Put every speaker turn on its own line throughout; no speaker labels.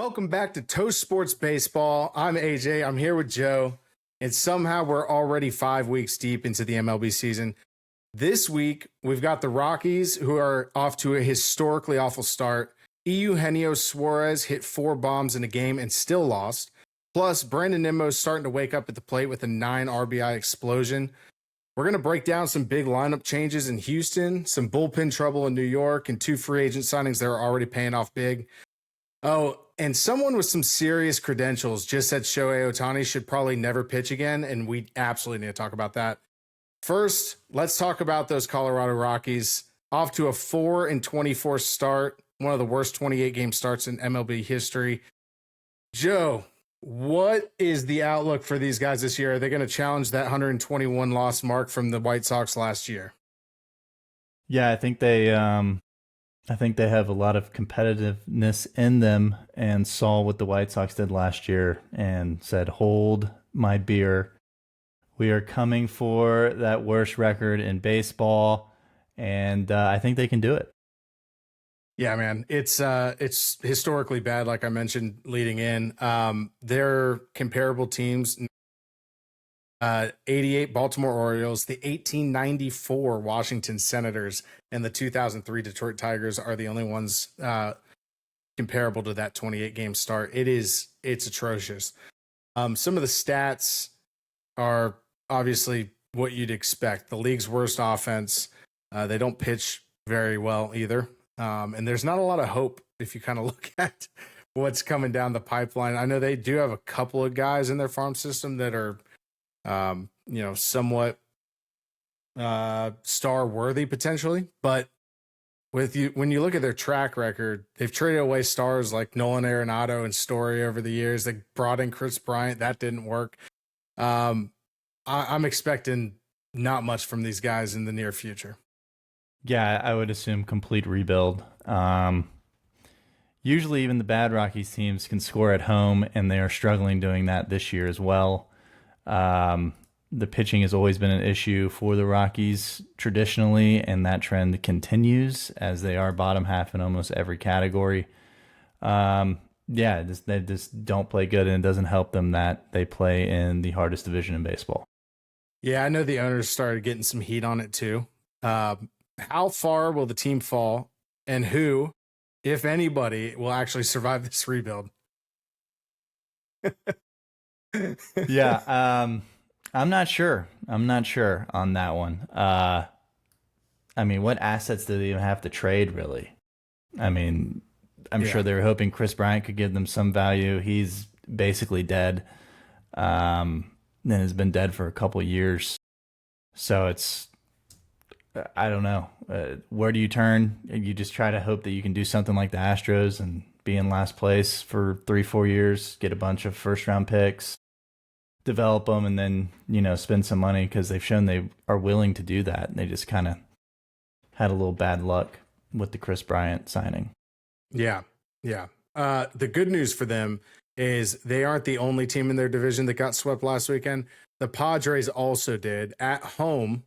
Welcome back to Toast Sports Baseball. I'm AJ. I'm here with Joe. And somehow we're already 5 weeks deep into the MLB season. This week, we've got the Rockies, who are off to a historically awful start. Eugenio Suarez hit 4 bombs in a game and still lost. Plus, Brandon Nimmo starting to wake up at the plate with a 9 RBI explosion. We're going to break down some big lineup changes in Houston, some bullpen trouble in New York, and 2 free agent signings that are already paying off big. Oh, and someone with some serious credentials just said Shohei Ohtani should probably never pitch again, and we absolutely need to talk about that. First, let's talk about those Colorado Rockies. Off to a 4-24 start, one of the worst 28-game starts in MLB history. Joe, what is the outlook for these guys this year? Are they going to challenge that 121 loss mark from the White Sox last year?
Yeah, I think they have a lot of competitiveness in them and saw what the White Sox did last year and said, hold my beer. We are coming for that worst record in baseball, and I think they can do it.
Yeah, man, it's historically bad, like I mentioned leading in. They're comparable teams. 88 Baltimore Orioles, the 1894 Washington Senators, and the 2003 Detroit Tigers are the only ones comparable to that 28-game start. It's atrocious. Some of the stats are obviously what you'd expect. The league's worst offense. They don't pitch very well either. And there's not a lot of hope if you kind of look at what's coming down the pipeline. I know they do have a couple of guys in their farm system that are somewhat star worthy potentially, but when you look at their track record, they've traded away stars like Nolan Arenado and Story over the years. They brought in Chris Bryant. That didn't work. I'm expecting not much from these guys in the near future.
Yeah, I would assume complete rebuild. Usually even the bad Rockies teams can score at home, and they are struggling doing that this year as well. The pitching has always been an issue for the Rockies traditionally, and that trend continues as they are bottom half in almost every category. They just don't play good, and it doesn't help them that they play in the hardest division in baseball.
Yeah, I know the owners started getting some heat on it too. How far will the team fall, and who, if anybody, will actually survive this rebuild?
Yeah, I'm not sure. I'm not sure on that one. I mean, what assets do they even have to trade, really? I mean, I'm sure they were hoping Chris Bryant could give them some value. He's basically dead. And has been dead for a couple of years. So it's, I don't know. Where do you turn? You just try to hope that you can do something like the Astros and be in last place for 3-4 years, get a bunch of first-round picks, develop them, and then, spend some money, because they've shown they are willing to do that. And they just kind of had a little bad luck with the Chris Bryant signing.
Yeah. The good news for them is they aren't the only team in their division that got swept last weekend. The Padres also did at home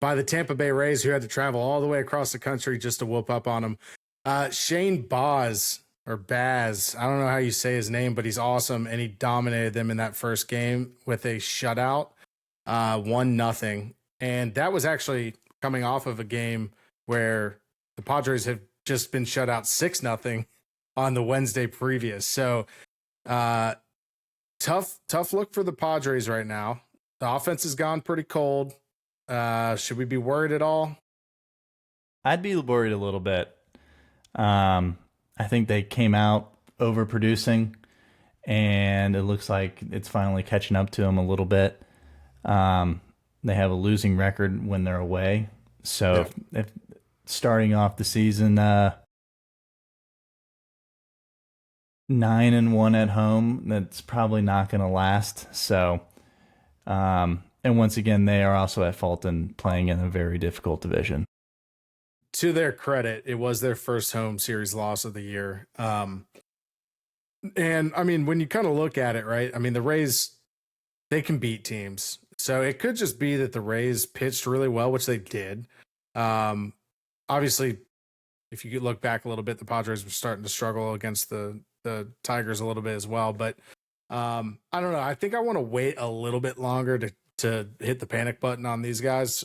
by the Tampa Bay Rays, who had to travel all the way across the country just to whoop up on them. Shane Baz, or Baz, I don't know how you say his name, but he's awesome, and he dominated them in that first game with a shutout, 1-0. And that was actually coming off of a game where the Padres have just been shut out 6-0 on the Wednesday previous. So tough look for the Padres right now. The offense has gone pretty cold. Should we be worried at all?
I'd be worried a little bit. I think they came out overproducing, and it looks like it's finally catching up to them a little bit. They have a losing record when they're away. So if starting off the season 9-1 at home, that's probably not going to last. So, and once again, they are also at fault in playing in a very difficult division.
To their credit, it was their first home series loss of the year. And I mean, when you kind of look at it, right? I mean, the Rays, they can beat teams. So it could just be that the Rays pitched really well, which they did. Obviously, if you could look back a little bit, the Padres were starting to struggle against the the Tigers a little bit as well. But I don't know. I think I want to wait a little bit longer to hit the panic button on these guys,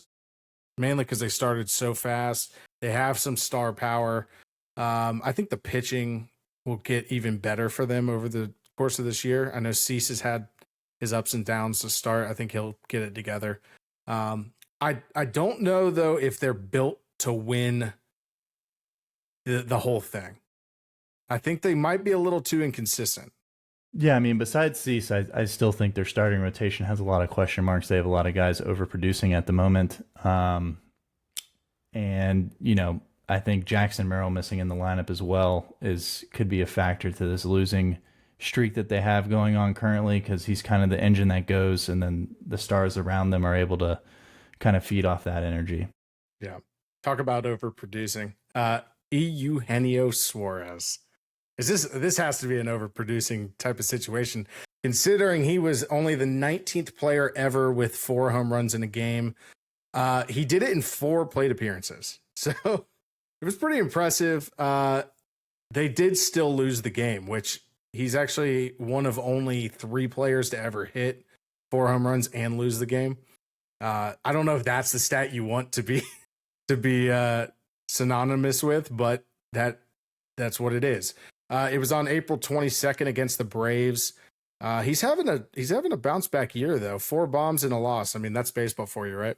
mainly because they started so fast. They have some star power. I think the pitching will get even better for them over the course of this year. I know Cease has had his ups and downs to start. I think he'll get it together. I don't know, though, if they're built to win the whole thing. I think they might be a little too inconsistent.
Yeah, I mean, besides Cease, I still think their starting rotation has a lot of question marks. They have a lot of guys overproducing at the moment. And, you know, I think Jackson Merrill missing in the lineup as well could be a factor to this losing streak that they have going on currently, because he's kind of the engine that goes, and then the stars around them are able to kind of feed off that energy.
Yeah. Talk about overproducing. Eugenio Suarez. This has to be an overproducing type of situation, considering he was only the 19th player ever with 4 home runs in a game. He did it in 4 plate appearances. So it was pretty impressive. They did still lose the game, which he's actually one of only 3 players to ever hit 4 home runs and lose the game. I don't know if that's the stat you want to be synonymous with, but that's what it is. It was on April 22nd against the Braves. He's having a bounce back year though. 4 bombs and a loss. I mean, that's baseball for you, right?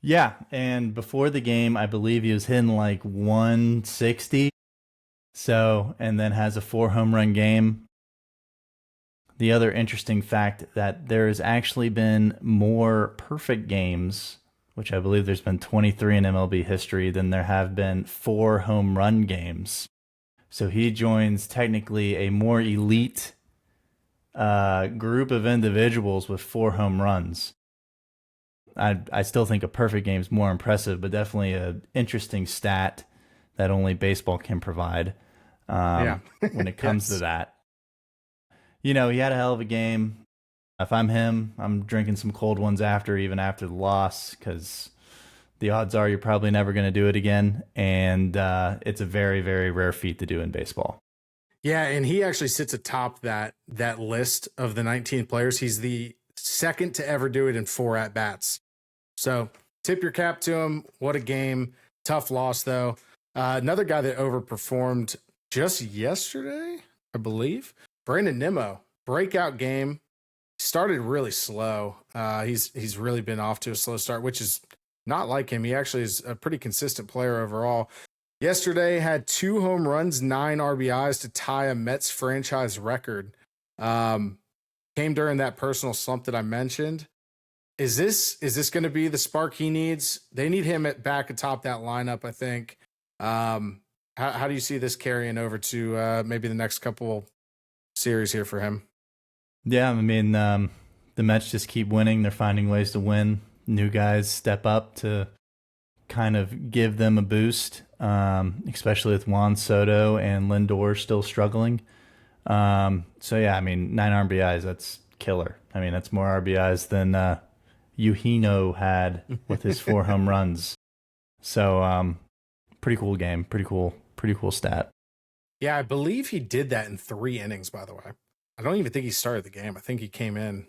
Yeah, and before the game, I believe he was hitting like 160. So, and then has a 4 home run game. The other interesting fact that there has actually been more perfect games, which I believe there's been 23 in MLB history, than there have been 4 home run games. So he joins technically a more elite group of individuals with 4 home runs. I still think a perfect game is more impressive, but definitely an interesting stat that only baseball can provide when it comes to that. You know, he had a hell of a game. If I'm him, I'm drinking some cold ones even after the loss, because the odds are you're probably never going to do it again. And it's a very, very rare feat to do in baseball.
Yeah, and he actually sits atop that list of the 19 players. He's the second to ever do it in 4 at-bats. So tip your cap to him. What a game. Tough loss, though. Another guy that overperformed just yesterday, I believe, Brandon Nimmo. Breakout game. Started really slow. He's really been off to a slow start, which is not like him. He actually is a pretty consistent player overall. Yesterday had 2 home runs, 9 RBIs to tie a Mets franchise record. Came during that personal slump that I mentioned. Is this going to be the spark he needs? They need him back atop that lineup, I think. How do you see this carrying over to maybe the next couple series here for him?
Yeah, I mean, the Mets just keep winning. They're finding ways to win. New guys step up to kind of give them a boost, especially with Juan Soto and Lindor still struggling. So, yeah, I mean, 9 RBIs, that's killer. I mean, that's more RBIs than Eugenio had with his 4 home runs. So, pretty cool game. Pretty cool stat.
Yeah, I believe he did that in 3 innings, by the way. I don't even think he started the game. I think he came in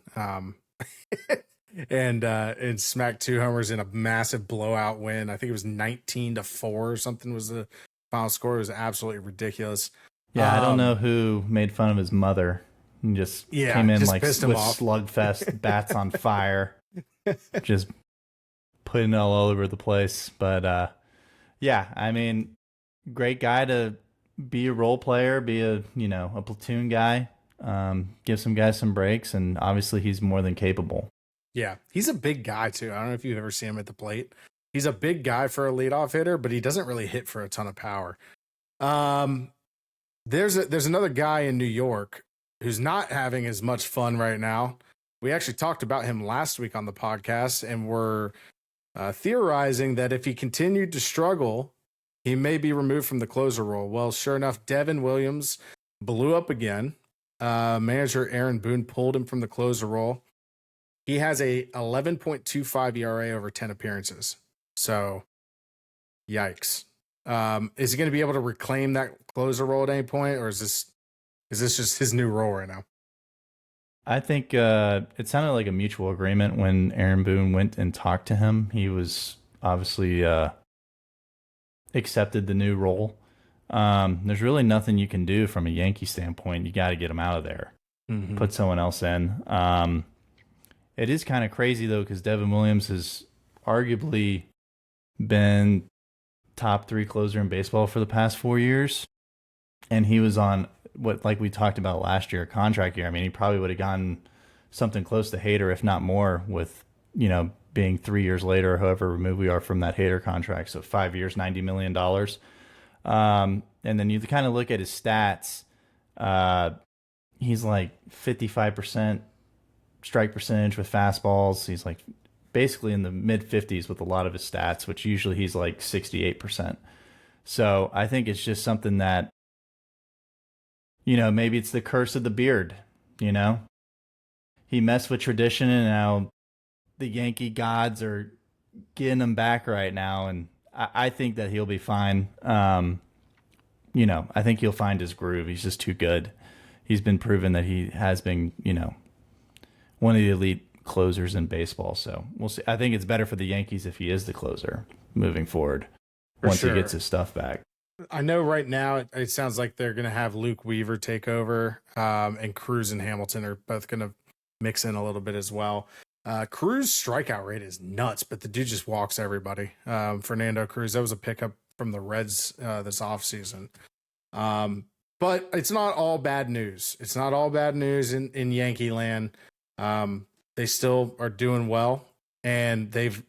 and smacked 2 homers in a massive blowout win. I think it was 19-4 or something was the final score. It was absolutely ridiculous.
Yeah, I don't know who made fun of his mother. He just came in like with slugfest, bats on fire, just putting it all over the place. But yeah, I mean, great guy to be a role player, be a platoon guy. Give some guys some breaks, and obviously he's more than capable.
Yeah, he's a big guy too. I don't know if you've ever seen him at the plate. He's a big guy for a leadoff hitter, but he doesn't really hit for a ton of power. There's another guy in New York who's not having as much fun right now. We actually talked about him last week on the podcast, and we're theorizing that if he continued to struggle, he may be removed from the closer role. Well, sure enough, Devin Williams blew up again. Manager Aaron Boone pulled him from the closer role. He has a 11.25 ERA over 10 appearances. So, yikes. Is he going to be able to reclaim that closer role at any point, or is this Is this just his new role right now?
I think it sounded like a mutual agreement when Aaron Boone went and talked to him. He was obviously accepted the new role. There's really nothing you can do from a Yankee standpoint. You got to get him out of there, put someone else in. It is kind of crazy though, because Devin Williams has arguably been top 3 closer in baseball for the past 4 years, and he was on what, like we talked about last year, contract year. I mean, he probably would have gotten something close to Hader, if not more, with being 3 years later, however removed we are from that Hader contract. So 5 years, $90 million. And then you kind of look at his stats. He's like 55% strike percentage with fastballs. He's like basically in the mid 50s with a lot of his stats, which usually he's like 68%. So I think it's just something that, maybe it's the curse of the beard, He messed with tradition, and now the Yankee gods are getting him back right now. And I think that he'll be fine. I think he'll find his groove. He's just too good. He's been proven that he has been, one of the elite closers in baseball. So we'll see. I think it's better for the Yankees if he is the closer moving forward once he gets his stuff back.
I know right now it sounds like they're going to have Luke Weaver take over, and Cruz and Hamilton are both going to mix in a little bit as well. Cruz' strikeout rate is nuts, but the dude just walks everybody. Fernando Cruz, that was a pickup from the Reds this offseason. But it's not all bad news. It's not all bad news in Yankee land. They still are doing well, and they've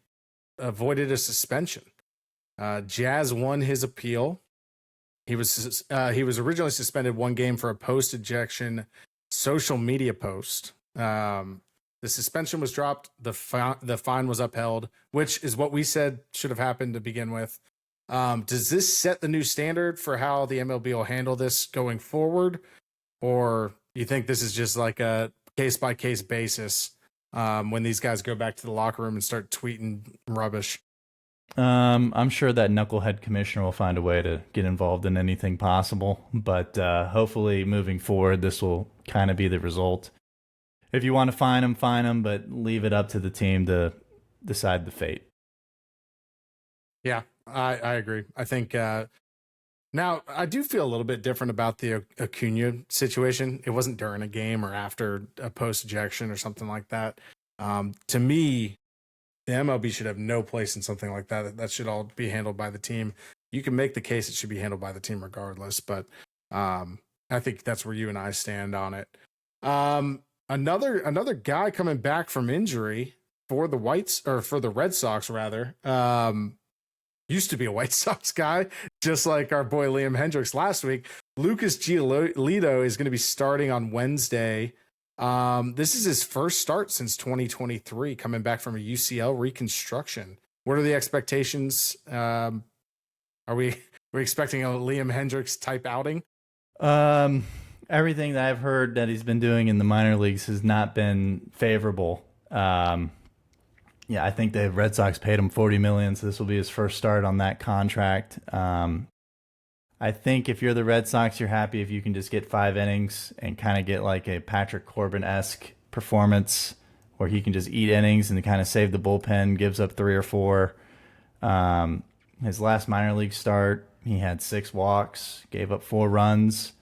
avoided a suspension. Jazz won his appeal. He was originally suspended 1 game for a post-ejection social media post. The suspension was dropped. The fine was upheld, which is what we said should have happened to begin with. Does this set the new standard for how the MLB will handle this going forward? Or you think this is just like a case-by-case basis when these guys go back to the locker room and start tweeting rubbish?
I'm sure that knucklehead commissioner will find a way to get involved in anything possible, but hopefully moving forward, this will kind of be the result. If you want to fine him, but leave it up to the team to decide the fate.
Yeah, I agree. I think now I do feel a little bit different about the Acuna situation. It wasn't during a game or after a post ejection or something like that. To me, the MLB should have no place in something like that. That should all be handled by the team. You can make the case it should be handled by the team regardless, but I think that's where you and I stand on it. Another guy coming back from injury for the Red Sox rather. Used to be a White Sox guy, just like our boy Liam Hendricks last week. Lucas Giolito is going to be starting on Wednesday. This is his first start since 2023, coming back from a UCL reconstruction. What are the expectations? Are we expecting a Liam Hendricks type outing?
Everything that I've heard that he's been doing in the minor leagues has not been favorable. I think the Red Sox paid him $40 million, so this will be his first start on that contract. I think if you're the Red Sox, you're happy if you can just get 5 innings and kind of get like a Patrick Corbin-esque performance where he can just eat innings and kind of save the bullpen, gives up 3 or 4. His last minor league start, he had 6 walks, gave up 4 runs.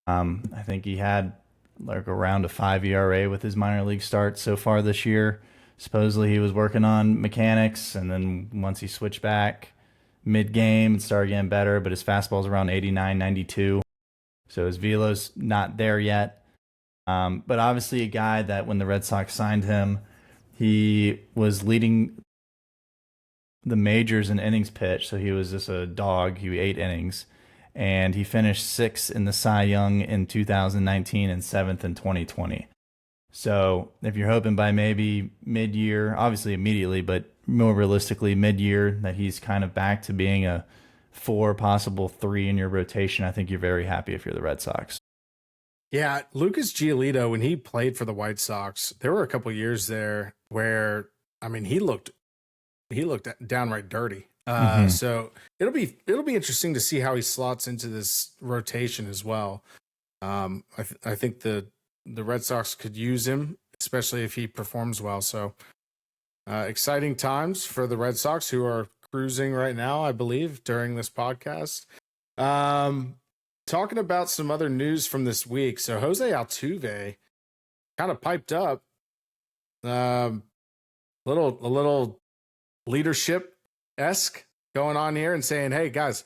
I think he had like around a 5 ERA with his minor league start so far this year. Supposedly he was working on mechanics, and then once he switched back mid-game and started getting better, but his fastball's around 89, 92. So his velo's not there yet. But obviously a guy that when the Red Sox signed him, he was leading the majors in innings pitched. So he was just a dog. He 8 innings. And he finished 6th in the Cy Young in 2019 and 7th in 2020. So if you're hoping by maybe mid-year, obviously immediately, but more realistically mid-year, that he's kind of back to being a 4, possible 3 in your rotation, I think you're very happy if you're the Red Sox.
Yeah, Lucas Giolito, when he played for the White Sox, there were a couple years there where, I mean, he looked downright dirty. So it'll be interesting to see how he slots into this rotation as well. I think the Red Sox could use him, especially if he performs well. So exciting times for the Red Sox, who are cruising right now, I believe, during this podcast. Talking about some other news from this week. So Jose Altuve kind of piped up. A little leadership-esque going on here and saying, hey, guys,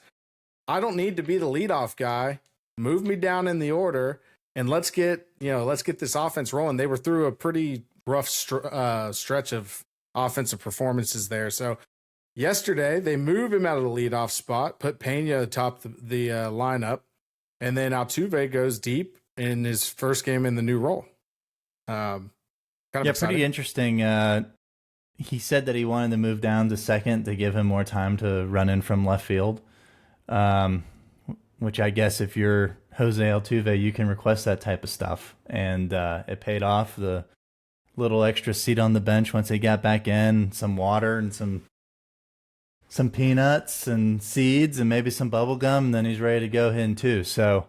I don't need to be the leadoff guy. Move me down in the order and let's get this offense rolling. They were through a pretty rough stretch of offensive performances there. So yesterday they move him out of the leadoff spot, put Pena atop the lineup, and then Altuve goes deep in his first game in the new role.
Pretty interesting. He said that he wanted to move down to second to give him more time to run in from left field. Which I guess if you're Jose Altuve, you can request that type of stuff. And it paid off. The little extra seat on the bench once he got back in, some water and some peanuts and seeds and maybe some bubble gum, and then he's ready to go hitting too. So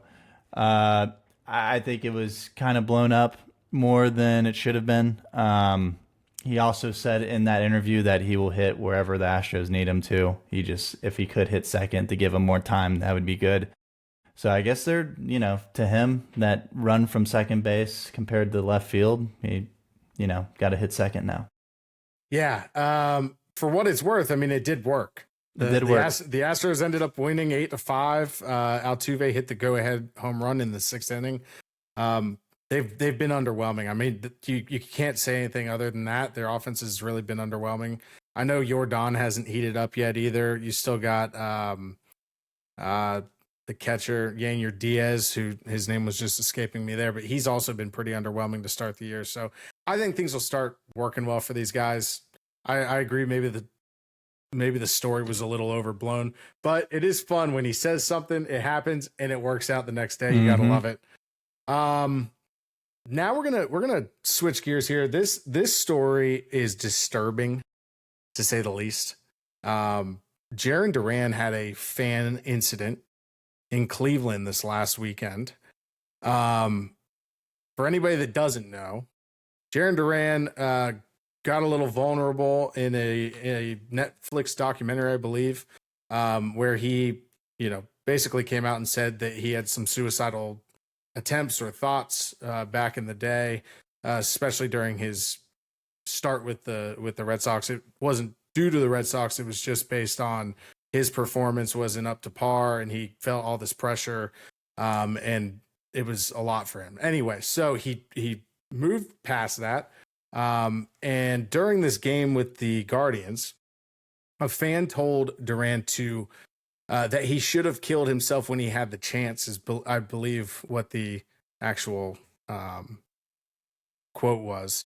I think it was kind of blown up more than it should have been. He also said in that interview that he will hit wherever the Astros need him to. If he could hit second to give him more time, that would be good. So I guess they're, to him, that run from second base compared to left field, he, got to hit second now.
Yeah. For what it's worth, I mean, it did work. The Astros ended up winning 8-5. Altuve hit the go-ahead home run in the 6th inning. They've been underwhelming. I mean, you can't say anything other than that. Their offense has really been underwhelming. I know Jordan hasn't heated up yet either. You still got the catcher, Yanyer Diaz, who his name was just escaping me there, but he's also been pretty underwhelming to start the year. So I think things will start working well for these guys. I agree. Maybe the story was a little overblown, but it is fun when he says something, it happens, and it works out the next day. You gotta love it. Now we're gonna switch gears here. This story is disturbing, to say the least. Jarren Duran had a fan incident in Cleveland this last weekend. For anybody that doesn't know, Jarren Duran got a little vulnerable in a Netflix documentary, I believe, where he, basically came out and said that he had some suicidal attempts or thoughts back in the day, especially during his start with the Red Sox. It wasn't due to the Red Sox. It was just based on his performance wasn't up to par and he felt all this pressure. And it was a lot for him. Anyway, so he moved past that. And during this game with the Guardians, a fan told Duran to that he should have killed himself when he had the chance, is I believe what the actual quote was.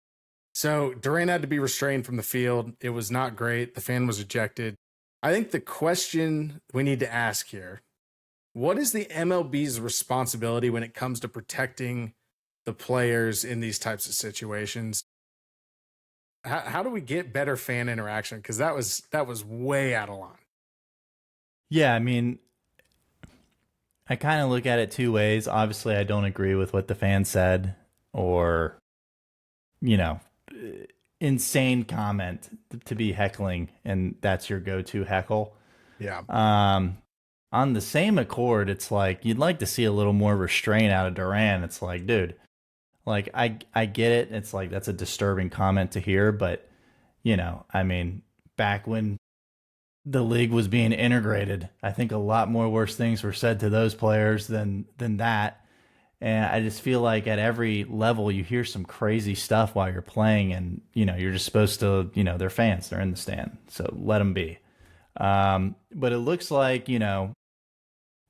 So Duran had to be restrained from the field. It was not great. The fan was ejected. I think the question we need to ask here, what is the MLB's responsibility when it comes to protecting the players in these types of situations? How do we get better fan interaction? Because that was way out of line.
Yeah, I mean, I kind of look at it two ways. Obviously, I don't agree with what the fan said or, insane comment to be heckling, and that's your go-to heckle.
Yeah.
On the same accord, it's like you'd like to see a little more restraint out of Duran. It's like, dude, like I get it. It's like that's a disturbing comment to hear, but I mean, back when the league was being integrated, I think a lot more worse things were said to those players than that. And I just feel like at every level you hear some crazy stuff while you're playing, and you're just supposed to, they're fans, they're in the stand, so let them be. But it looks like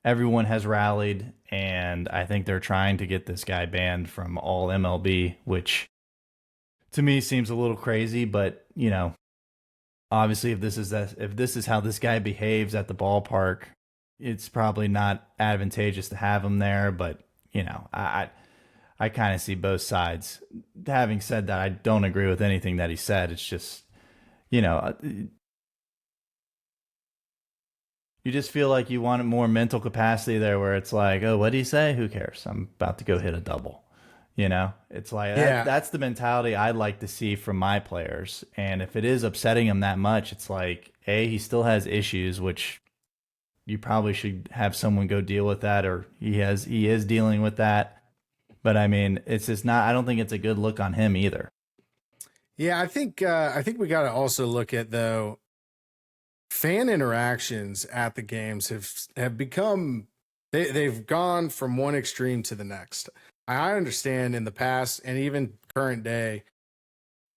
everyone has rallied, and I think they're trying to get this guy banned from all MLB, which to me seems a little crazy. But obviously, if this is how this guy behaves at the ballpark, it's probably not advantageous to have him there. But I kind of see both sides. Having said that, I don't agree with anything that he said. It's just, you just feel like you want more mental capacity there where it's like, oh, what did he say? Who cares? I'm about to go hit a double. You know, it's like that's the mentality I'd like to see from my players. And if it is upsetting him that much, it's like, A, he still has issues, which you probably should have someone go deal with that, or he is dealing with that. But I mean, it's just not, I don't think it's a good look on him either.
Yeah, I think we got to also look at, though, fan interactions at the games have become, they've gone from one extreme to the next. I understand in the past and even current day,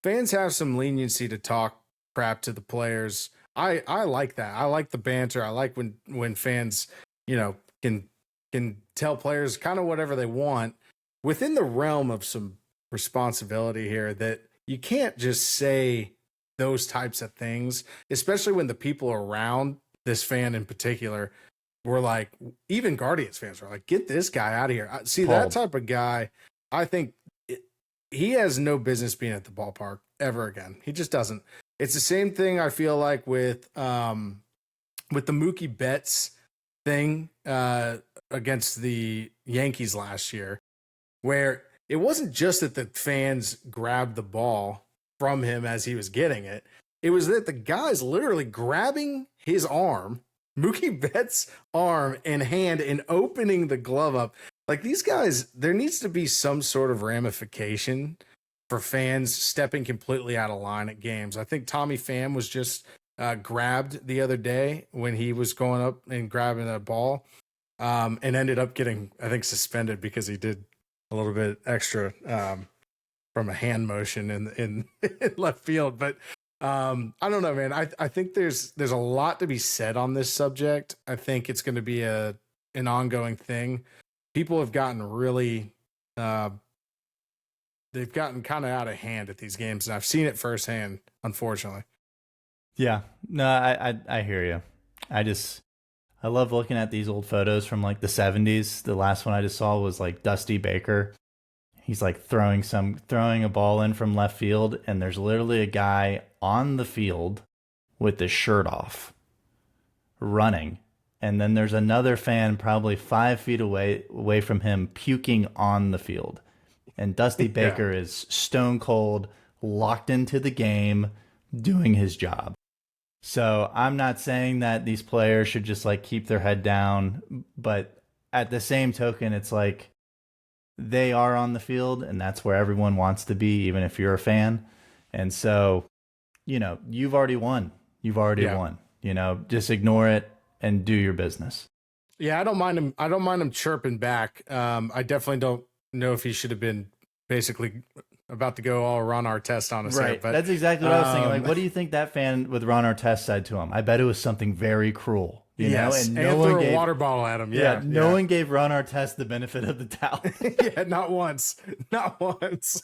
fans have some leniency to talk crap to the players. I like that. I like the banter. I like when fans, can tell players kind of whatever they want within the realm of some responsibility here, that you can't just say those types of things, especially when the people around this fan in particular were like, even Guardians fans were like, get this guy out of here. See, that type of guy, I think he has no business being at the ballpark ever again. He just doesn't. It's the same thing I feel like with the Mookie Betts thing against the Yankees last year, where it wasn't just that the fans grabbed the ball from him as he was getting it. It was that the guy's literally grabbing his arm, Mookie Betts' arm and hand, and opening the glove up. Like, these guys, there needs to be some sort of ramification for fans stepping completely out of line at games. I think Tommy Pham was just grabbed the other day when he was going up and grabbing a ball, and ended up getting, I think, suspended because he did a little bit extra from a hand motion in left field. But I don't know, man. I think there's a lot to be said on this subject. I think it's going to be an ongoing thing. People have gotten really, they've gotten kind of out of hand at these games, and I've seen it firsthand, unfortunately.
Yeah, no, I hear you. I love looking at these old photos from like the 70s. The last one I just saw was like Dusty Baker. He's like throwing a ball in from left field, and there's literally a guy on the field with his shirt off running. And then there's another fan probably 5 feet away from him puking on the field. And Dusty Baker is stone cold, locked into the game, doing his job. So I'm not saying that these players should just like keep their head down, but at the same token, it's like they are on the field, and that's where everyone wants to be, even if you're a fan. And so, you've already won. You've already won. Just ignore it and do your business.
Yeah, I don't mind him. I don't mind him chirping back. I definitely don't know if he should have been basically about to go all Ron Artest on us.
Right.
Here, but
that's exactly what I was thinking. Like, what do you think that fan with Ron Artest said to him? I bet it was something very cruel. You know? And no one
threw
gave
a water bottle at him.
No one gave Ron Artest the benefit of the doubt.
Yeah, not once. Not once.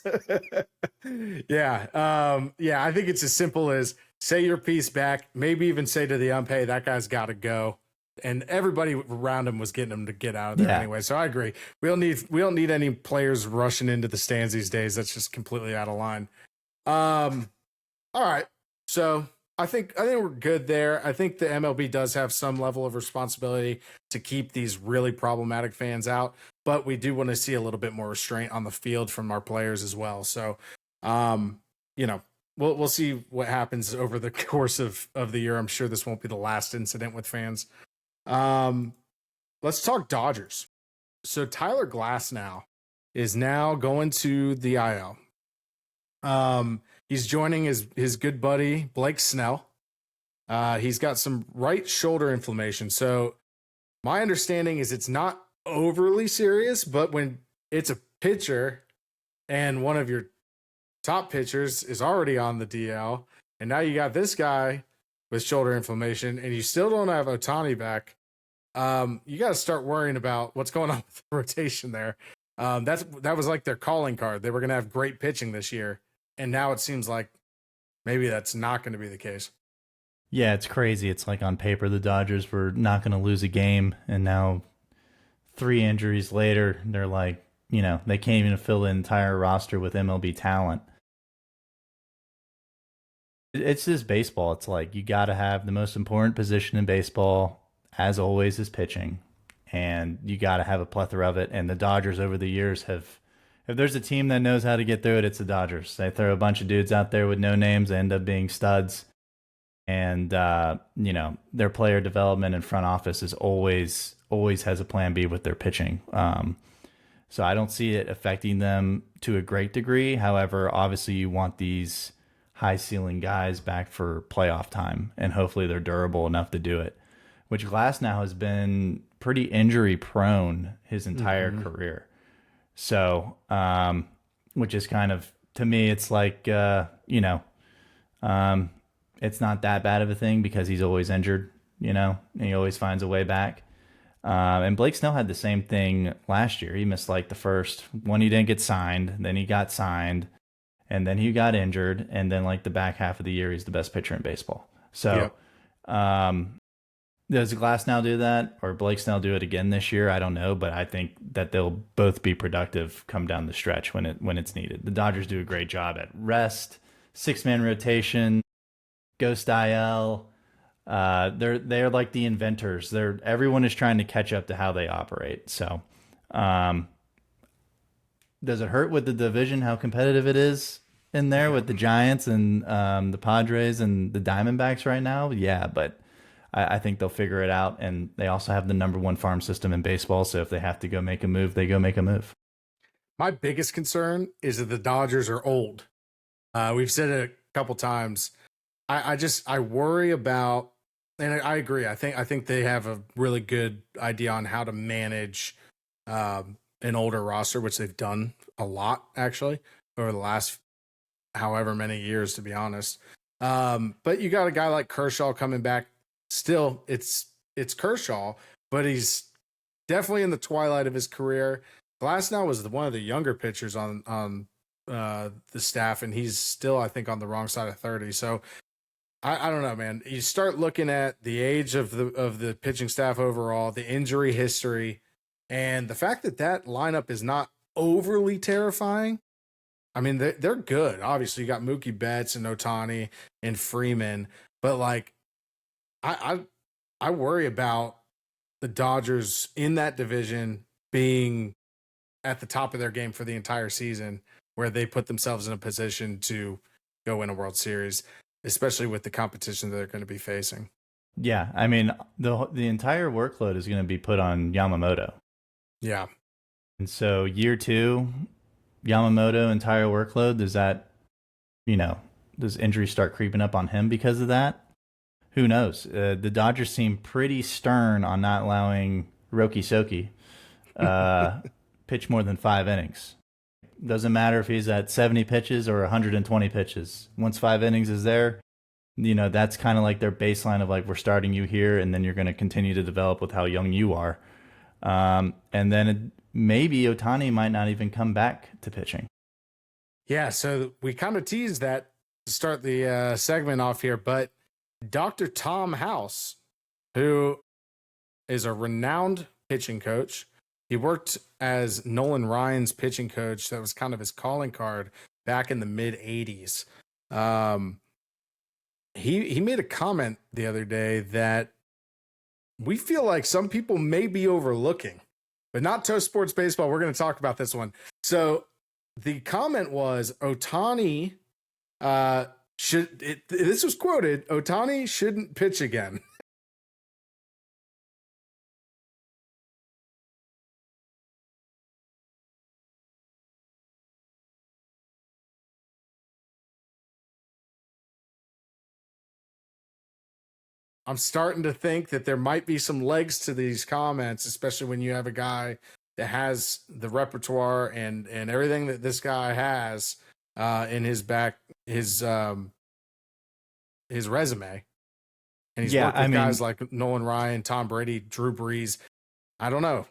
Yeah. I think it's as simple as say your piece back, maybe even say to the umpire, hey, that guy's got to go. And everybody around him was getting him to get out of there anyway. So I agree. We don't need any players rushing into the stands these days. That's just completely out of line. All right. So I think we're good there. I think the MLB does have some level of responsibility to keep these really problematic fans out, but we do want to see a little bit more restraint on the field from our players as well. So, we'll see what happens over the course of the year. I'm sure this won't be the last incident with fans. Let's talk Dodgers. So Tyler Glasnow is now going to the IL. He's joining his good buddy Blake Snell. He's got some right shoulder inflammation. So my understanding is it's not overly serious, but when it's a pitcher and one of your top pitchers is already on the DL, and now you got this guy with shoulder inflammation, and you still don't have Ohtani back, you got to start worrying about what's going on with the rotation there. That was like their calling card. They were going to have great pitching this year, and now it seems like maybe that's not going to be the case.
Yeah, it's crazy. It's like on paper the Dodgers were not going to lose a game, and now 3 injuries later, they're like, they can't even fill the entire roster with MLB talent. It's just baseball. It's like you got to have the most important position in baseball as always, is pitching. And you got to have a plethora of it. And the Dodgers over the years have, if there's a team that knows how to get through it, it's the Dodgers. They throw a bunch of dudes out there with no names, they end up being studs. And, their player development and front office is always has a plan B with their pitching. So I don't see it affecting them to a great degree. However, obviously you want these high ceiling guys back for playoff time, and hopefully they're durable enough to do it, which Glass now has been pretty injury prone his entire career. So, which is kind of, to me, it's like, it's not that bad of a thing because he's always injured, and he always finds a way back. And Blake Snell had the same thing last year. He missed like the first one, he didn't get signed, then he got signed, and then he got injured, and then like the back half of the year, he's the best pitcher in baseball. So, does Glass now do that, or Blake Snell do it again this year? I don't know, but I think that they'll both be productive come down the stretch when it's needed. The Dodgers do a great job at rest, 6-man rotation, Ghost IL. They're like the inventors. Everyone is trying to catch up to how they operate. So, does it hurt with the division how competitive it is in there with the Giants and the Padres and the Diamondbacks right now? Yeah, but I think they'll figure it out. And they also have the #1 farm system in baseball. So if they have to go make a move, they go make a move.
My biggest concern is that the Dodgers are old. We've said it a couple times. I worry about, and I agree. I think they have a really good idea on how to manage an older roster, which they've done a lot actually over the last however many years, to be honest. But you got a guy like Kershaw coming back. Still, it's Kershaw, but he's definitely in the twilight of his career. Glasnow was one of the younger pitchers on the staff, and he's still, I think, on the wrong side of 30. So I don't know, man. You start looking at the age of the pitching staff overall, the injury history, and the fact that lineup is not overly terrifying. I mean, they're good. Obviously, you got Mookie Betts and Ohtani and Freeman, but like, I worry about the Dodgers in that division being at the top of their game for the entire season, where they put themselves in a position to go win a World Series, especially with the competition that they're going to be facing.
Yeah, I mean, the entire workload is going to be put on Yamamoto.
Yeah.
And so year 2, Yamamoto, entire workload, does injuries start creeping up on him because of that? Who knows? The Dodgers seem pretty stern on not allowing Roki Soki pitch more than 5 innings. Doesn't matter if he's at 70 pitches or 120 pitches. Once 5 innings is there, that's kind of like their baseline of like, we're starting you here, and then you're going to continue to develop with how young you are. And then maybe Ohtani might not even come back to pitching.
Yeah, so we kind of teased that to start the segment off here, but Dr. Tom House, who is a renowned pitching coach, he worked as Nolan Ryan's pitching coach. That was kind of his calling card back in the mid-'80s. He made a comment the other day that we feel like some people may be overlooking, but not Toast Sports Baseball. We're going to talk about this one. So the comment was Ohtani this was quoted, Ohtani shouldn't pitch again. I'm starting to think that there might be some legs to these comments, especially when you have a guy that has the repertoire and everything that this guy has in his his resume. And he's worked with guys like Nolan Ryan, Tom Brady, Drew Brees. I don't know.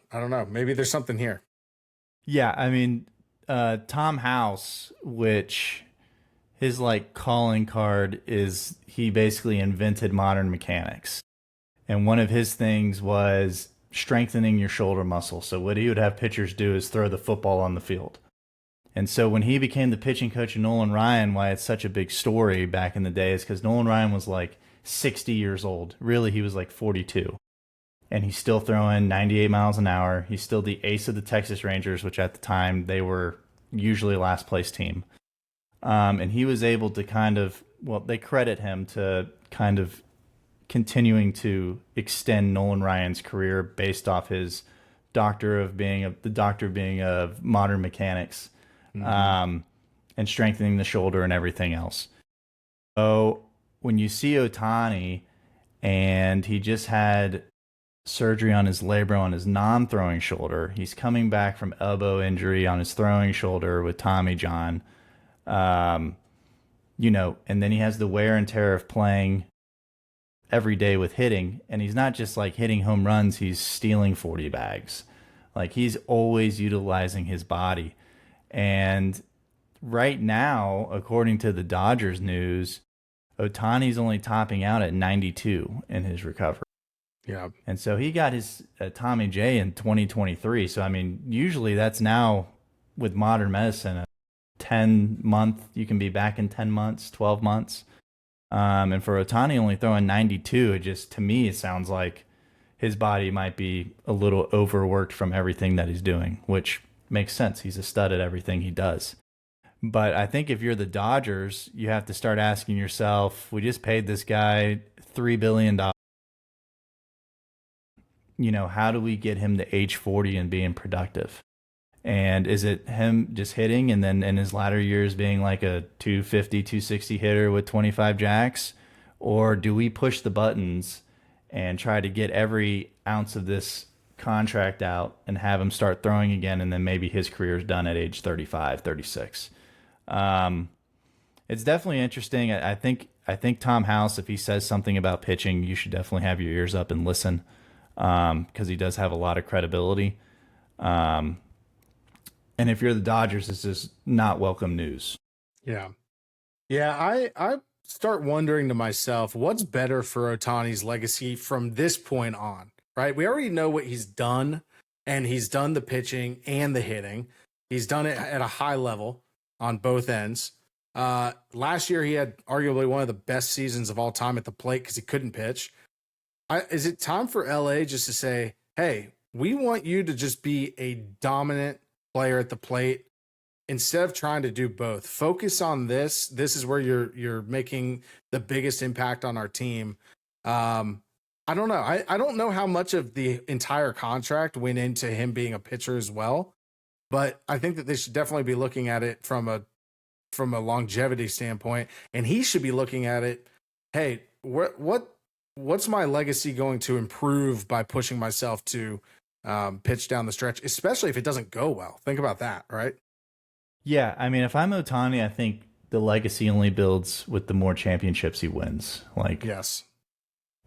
Maybe there's something here.
Yeah, I mean, Tom House, which his like calling card is he basically invented modern mechanics. And one of his things was strengthening your shoulder muscle. So what he would have pitchers do is throw the football on the field. And so when he became the pitching coach of Nolan Ryan, why it's such a big story back in the day is because Nolan Ryan was like 60 years old. Really, he was like 42. and he's still throwing 98 miles an hour. He's still the ace of the Texas Rangers, which at the time they were usually last place team. And he was able to they credit him to kind of continuing to extend Nolan Ryan's career based off his the doctor being of modern mechanics, and strengthening the shoulder and everything else. So when you see Ohtani, and he just had surgery on his labrum on his non-throwing shoulder, he's coming back from elbow injury on his throwing shoulder with Tommy John, and then he has the wear and tear of playing every day with hitting, and he's not just like hitting home runs, he's stealing 40 bags. Like, he's always utilizing his body. And right now, according to the Dodgers news, Ohtani's only topping out at 92 in his recovery.
Yeah.
And so he got his Tommy J in 2023. So, I mean, usually that's now, with modern medicine, a 10-month, you can be back in 10 months, 12 months. And for Ohtani only throwing 92, it just, to me, it sounds like his body might be a little overworked from everything that he's doing, which makes sense. He's a stud at everything he does. But I think if you're the Dodgers, you have to start asking yourself, we just paid this guy $3 billion. How do we get him to age 40 and being productive? And is it him just hitting and then in his latter years being like a 250, 260 hitter with 25 jacks? Or do we push the buttons and try to get every ounce of this contract out and have him start throwing again, and then maybe his career is done at age 35, 36? It's definitely interesting. I think Tom House, if he says something about pitching, you should definitely have your ears up and listen, because he does have a lot of credibility. And if you're the Dodgers, this is not welcome news.
Yeah. Yeah, I start wondering to myself, what's better for Ohtani's legacy from this point on, right? We already know what he's done, and he's done the pitching and the hitting. He's done it at a high level on both ends. Last year, he had arguably one of the best seasons of all time at the plate because he couldn't pitch. Is it time for LA just to say, hey, we want you to just be a dominant player at the plate instead of trying to do both? Focus on this. This is where you're making the biggest impact on our team. I don't know. I don't know how much of the entire contract went into him being a pitcher as well, but I think that they should definitely be looking at it from a longevity standpoint, and he should be looking at it, hey, what's my legacy going to improve by pushing myself to pitch down the stretch, especially if it doesn't go well? Think about that, right?
Yeah, I mean, if I'm Ohtani, I think the legacy only builds with the more championships he wins. Like,
yes,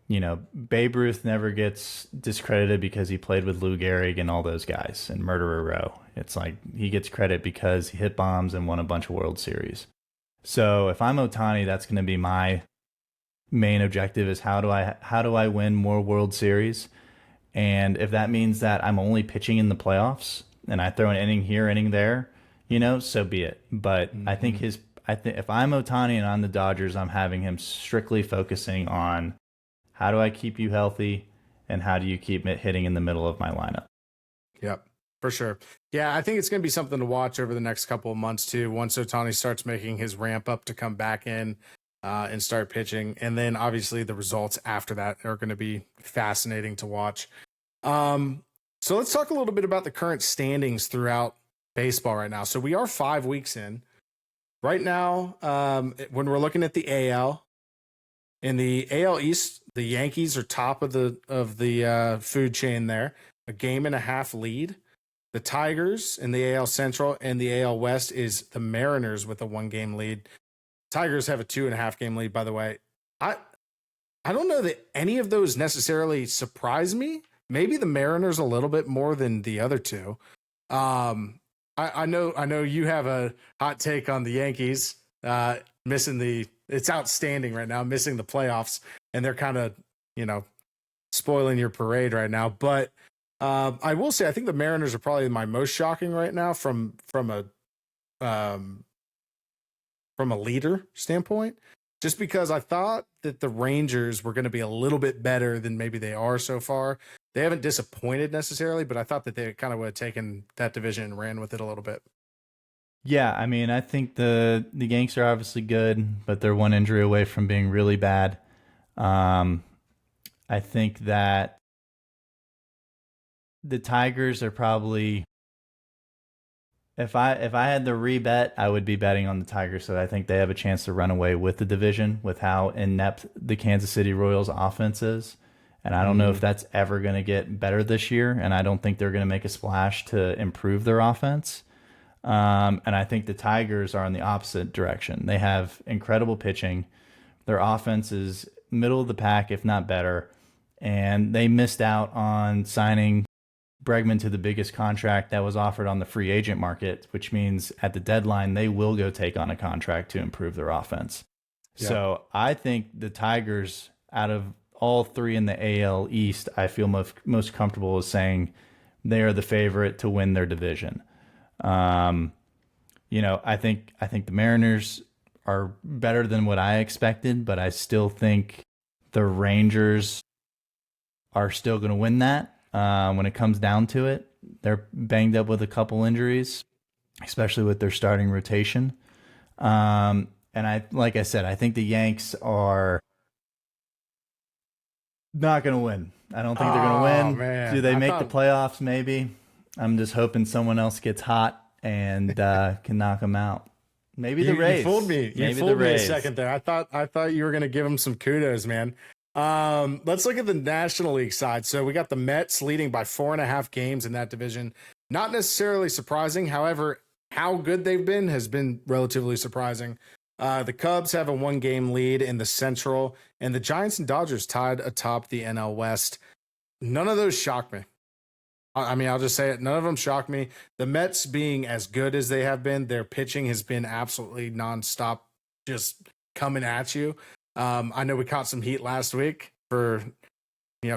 Babe Ruth never gets discredited because he played with Lou Gehrig and all those guys and Murderer Row. It's like he gets credit because he hit bombs and won a bunch of World Series. So if I'm Ohtani, that's going to be my main objective: is how do I win more World Series? And if that means that I'm only pitching in the playoffs and I throw an inning here, inning there, so be it. But I think if I'm Ohtani and I'm the Dodgers, I'm having him strictly focusing on how do I keep you healthy and how do you keep it hitting in the middle of my lineup.
Yep, for sure. Yeah, I think it's going to be something to watch over the next couple of months too, once Ohtani starts making his ramp up to come back in and start pitching. And then obviously the results after that are going to be fascinating to watch. So let's talk a little bit about the current standings throughout baseball right now. So we are 5 weeks in right now. When we're looking at the AL, in the AL East, the Yankees are top of the food chain there, a 1.5 game lead. The Tigers in the AL Central and the AL West is the Mariners with a 1 game lead. Tigers have a 2.5 game lead, by the way. I don't know that any of those necessarily surprise me. Maybe the Mariners a little bit more than the other two. I know you have a hot take on the Yankees it's outstanding right now, missing the playoffs, and they're kind of, spoiling your parade right now. But I will say, I think the Mariners are probably my most shocking right now from a leader standpoint, just because I thought that the Rangers were going to be a little bit better than maybe they are so far. they haven't disappointed necessarily, but I thought that they kind of would have taken that division and ran with it a little bit.
Yeah, I mean, I think the Yanks are obviously good, but they're one injury away from being really bad. I think that the Tigers are probably, if I had to rebet, I would be betting on the Tigers. So I think they have a chance to run away with the division with how inept the Kansas City Royals offense is. And I don't know if that's ever going to get better this year. And I don't think they're going to make a splash to improve their offense. And I think the Tigers are in the opposite direction. They have incredible pitching. Their offense is middle of the pack, if not better. And they missed out on signing Bregman to the biggest contract that was offered on the free agent market, which means at the deadline, they will go take on a contract to improve their offense. Yeah. So I think the Tigers, out of all three in the AL East, I feel most comfortable with saying they are the favorite to win their division. I think the Mariners are better than what I expected, but I still think the Rangers are still going to win that. When it comes down to it, they're banged up with a couple injuries, especially with their starting rotation. And like I said, I think the Yanks are not going to win. I don't think they're going to win. Man. Do they make the playoffs? Maybe. I'm just hoping someone else gets hot and can knock them out. Maybe the Rays.
You fooled me. You fooled me a second there. I thought you were going to give them some kudos, man. Let's look at the National League side. So we got the Mets leading by 4.5 games in that division. Not necessarily surprising. However, how good they've been has been relatively surprising. The Cubs have a 1-game lead in the Central, and the Giants and Dodgers tied atop the NL West. None of those shock me. I mean, I'll just say it. None of them shock me. The Mets being as good as they have been, their pitching has been absolutely nonstop, just coming at you. I know we caught some heat last week for,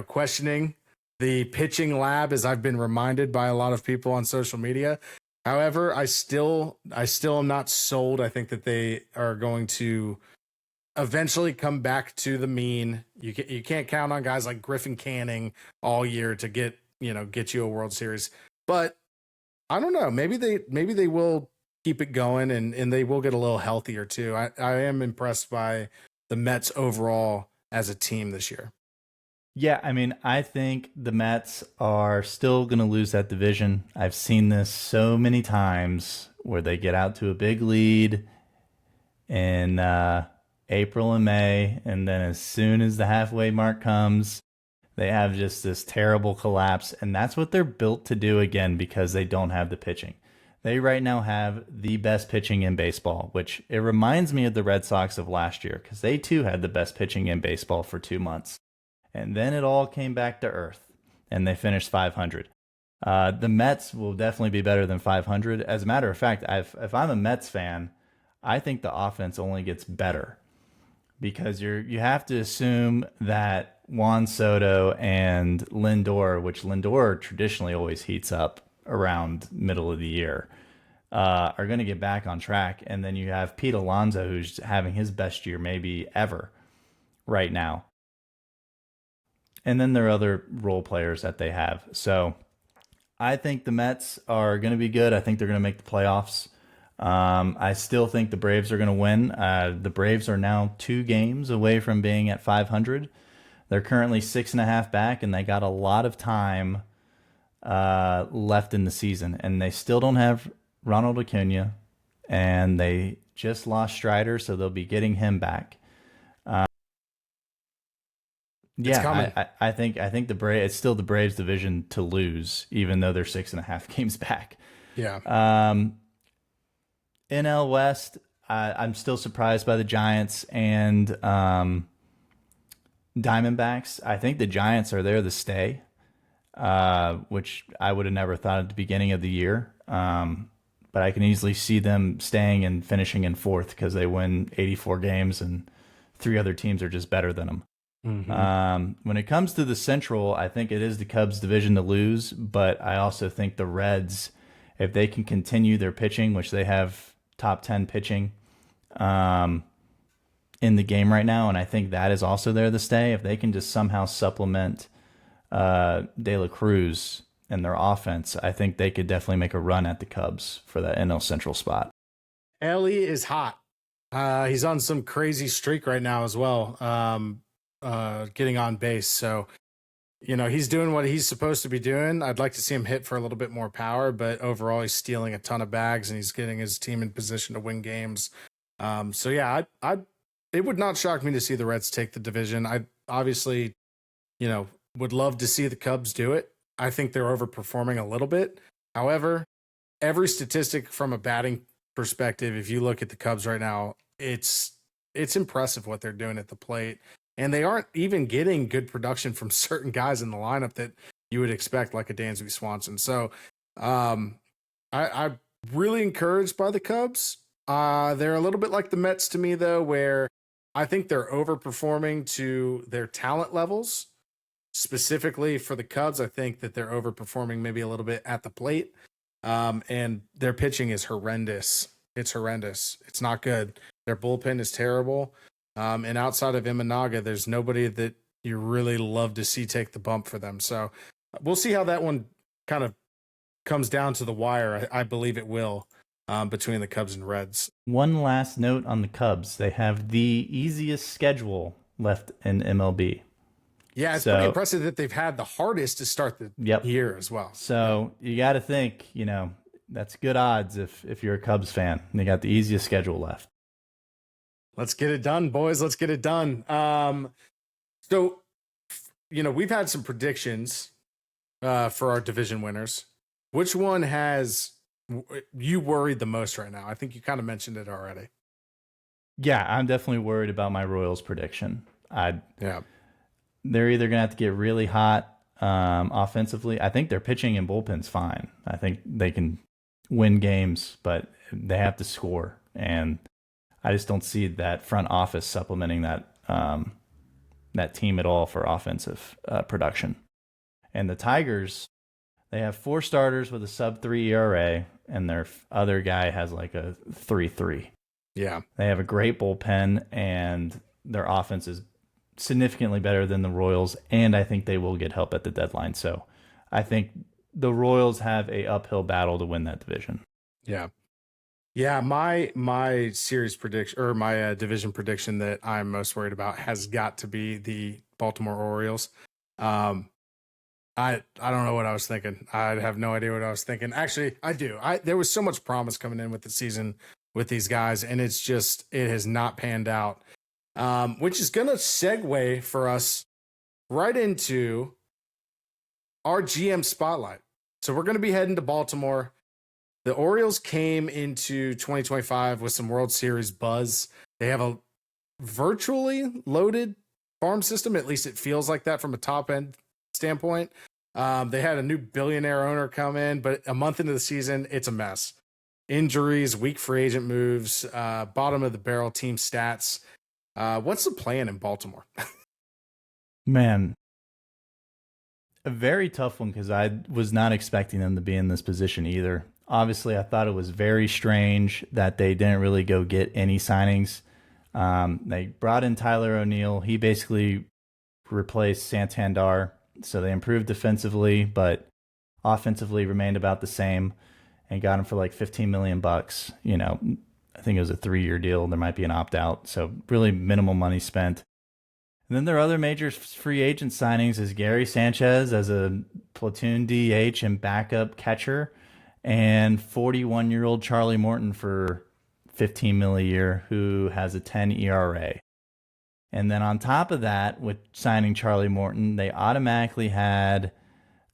questioning the pitching lab, as I've been reminded by a lot of people on social media. However, I still am not sold. I think that they are going to eventually come back to the mean. You can't count on guys like Griffin Canning all year to get you a World Series. But I don't know. Maybe they will keep it going and they will get a little healthier too. I am impressed by the Mets overall as a team this year.
Yeah, I mean, I think the Mets are still going to lose that division. I've seen this so many times where they get out to a big lead in April and May, and then as soon as the halfway mark comes, they have just this terrible collapse, and that's what they're built to do again because they don't have the pitching. They right now have the best pitching in baseball, which it reminds me of the Red Sox of last year because they too had the best pitching in baseball for 2 months. And then it all came back to earth, and they finished 500. The Mets will definitely be better than 500. As a matter of fact, if I'm a Mets fan, I think the offense only gets better because you have to assume that Juan Soto and Lindor, which Lindor traditionally always heats up around middle of the year, are going to get back on track. And then you have Pete Alonso, who's having his best year maybe ever right now. And then there are other role players that they have. So I think the Mets are going to be good. I think they're going to make the playoffs. I still think the Braves are going to win. The Braves are now 2 games away from being at 500. They're currently 6.5 back, and they got a lot of time left in the season. And they still don't have Ronald Acuna, and they just lost Strider, so they'll be getting him back. I think the Braves. It's still the Braves' division to lose, even though they're 6.5 games back.
Yeah.
NL West, I'm still surprised by the Giants and Diamondbacks. I think the Giants are there to stay, which I would have never thought at the beginning of the year. But I can easily see them staying and finishing in 4th because they win 84 games and 3 other teams are just better than them. Mm-hmm. When it comes to the Central, I think it is the Cubs' division to lose, but I also think the Reds, if they can continue their pitching, which they have top 10 pitching in the game right now, and I think that is also there to stay. If they can just somehow supplement De La Cruz and their offense, I think they could definitely make a run at the Cubs for that NL Central spot.
Ellie is hot. He's on some crazy streak right now as well, getting on base. So, he's doing what he's supposed to be doing. I'd like to see him hit for a little bit more power, but overall, he's stealing a ton of bags and he's getting his team in position to win games. So yeah, it would not shock me to see the Reds take the division. I obviously, would love to see the Cubs do it. I think they're overperforming a little bit. However, every statistic from a batting perspective, if you look at the Cubs right now, it's impressive what they're doing at the plate. And they aren't even getting good production from certain guys in the lineup that you would expect, like a Dansby Swanson. So I'm really encouraged by the Cubs. They're a little bit like the Mets to me, though, where I think they're overperforming to their talent levels. Specifically for the Cubs, I think that they're overperforming maybe a little bit at the plate. And their pitching is horrendous. It's horrendous. It's not good. Their bullpen is terrible. And outside of Imanaga, there's nobody that you really love to see take the bump for them. So we'll see how that one kind of comes down to the wire. I believe it will, between the Cubs and Reds.
One last note on the Cubs. They have the easiest schedule left in MLB.
Yeah, it's pretty impressive that they've had the hardest to start the year as well.
So you got to think, that's good odds if you're a Cubs fan. They got the easiest schedule left.
Let's get it done, boys. Let's get it done. So, we've had some predictions for our division winners. Which one has you worried the most right now? I think you kind of mentioned it already.
Yeah, I'm definitely worried about my Royals prediction. They're either going to have to get really hot offensively. I think their pitching and bullpen's fine. I think they can win games, but they have to score. And I just don't see that front office supplementing that team at all for offensive production. And the Tigers, they have 4 starters with a sub-3 ERA, and their other guy has like a 3.3.
Yeah.
They have a great bullpen, and their offense is significantly better than the Royals, and I think they will get help at the deadline. So I think the Royals have a uphill battle to win that division.
Yeah, my series prediction, or my division prediction that I'm most worried about has got to be the Baltimore Orioles. I don't know what I was thinking. I have no idea what I was thinking. Actually, I do. There was so much promise coming in with the season with these guys, and it has not panned out. Which is going to segue for us right into our GM spotlight. So we're going to be heading to Baltimore. The Orioles came into 2025 with some World Series buzz. They have a virtually loaded farm system. At least it feels like that from a top end standpoint. They had a new billionaire owner come in, but a month into the season, it's a mess. Injuries, weak free agent moves, bottom of the barrel team stats. What's the plan in Baltimore?
Man, a very tough one, because I was not expecting them to be in this position either. Obviously, I thought it was very strange that they didn't really go get any signings. They brought in Tyler O'Neill. He basically replaced Santander, so they improved defensively, but offensively remained about the same, and got him for like $15 million. I think it was a 3-year deal. There might be an opt-out, so really minimal money spent. And then their other major free agent signings is Gary Sanchez as a platoon DH and backup catcher, and 41-year-old Charlie Morton for $15 million a year, who has a 10 ERA. And then on top of that, with signing Charlie Morton, they automatically had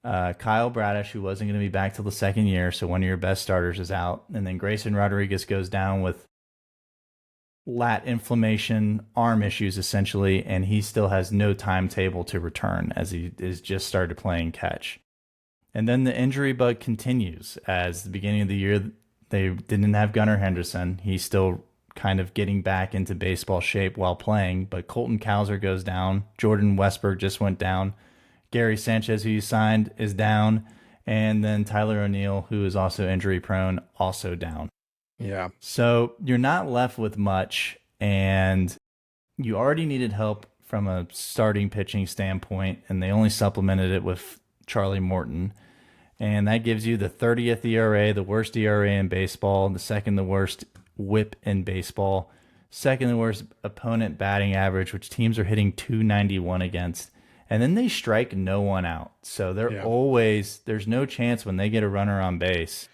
Kyle Bradish, who wasn't going to be back till the second year, so one of your best starters is out. And then Grayson Rodriguez goes down with lat inflammation, arm issues essentially, and he still has no timetable to return, as he is just started playing catch. And then the injury bug continues, as the beginning of the year they didn't have Gunnar Henderson. He's still kind of getting back into baseball shape while playing, but Colton Cowser goes down. Jordan Westberg just went down. Gary Sanchez, who you signed, is down. And then Tyler O'Neill, who is also injury prone, also down.
Yeah.
So you're not left with much, and you already needed help from a starting pitching standpoint, and they only supplemented it with Charlie Morton. And that gives you the 30th ERA, the worst ERA in baseball, the second the worst whip in baseball, second the worst opponent batting average, which teams are hitting 291 against. And then they strike no one out. So they're always, there's no chance when they get a runner on base,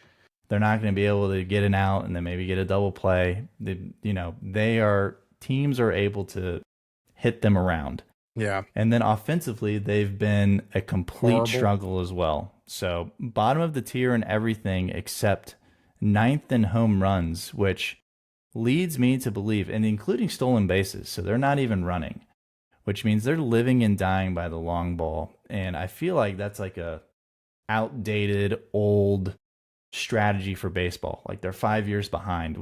they're not going to be able to get an out and then maybe get a double play. Teams are able to hit them around.
Yeah.
And then offensively, they've been a complete struggle as well. So bottom of the tier in everything except ninth in home runs, which leads me to believe, and including stolen bases. So they're not even running, which means they're living and dying by the long ball. And I feel like that's like a outdated, old strategy for baseball. Like they're 5 years behind,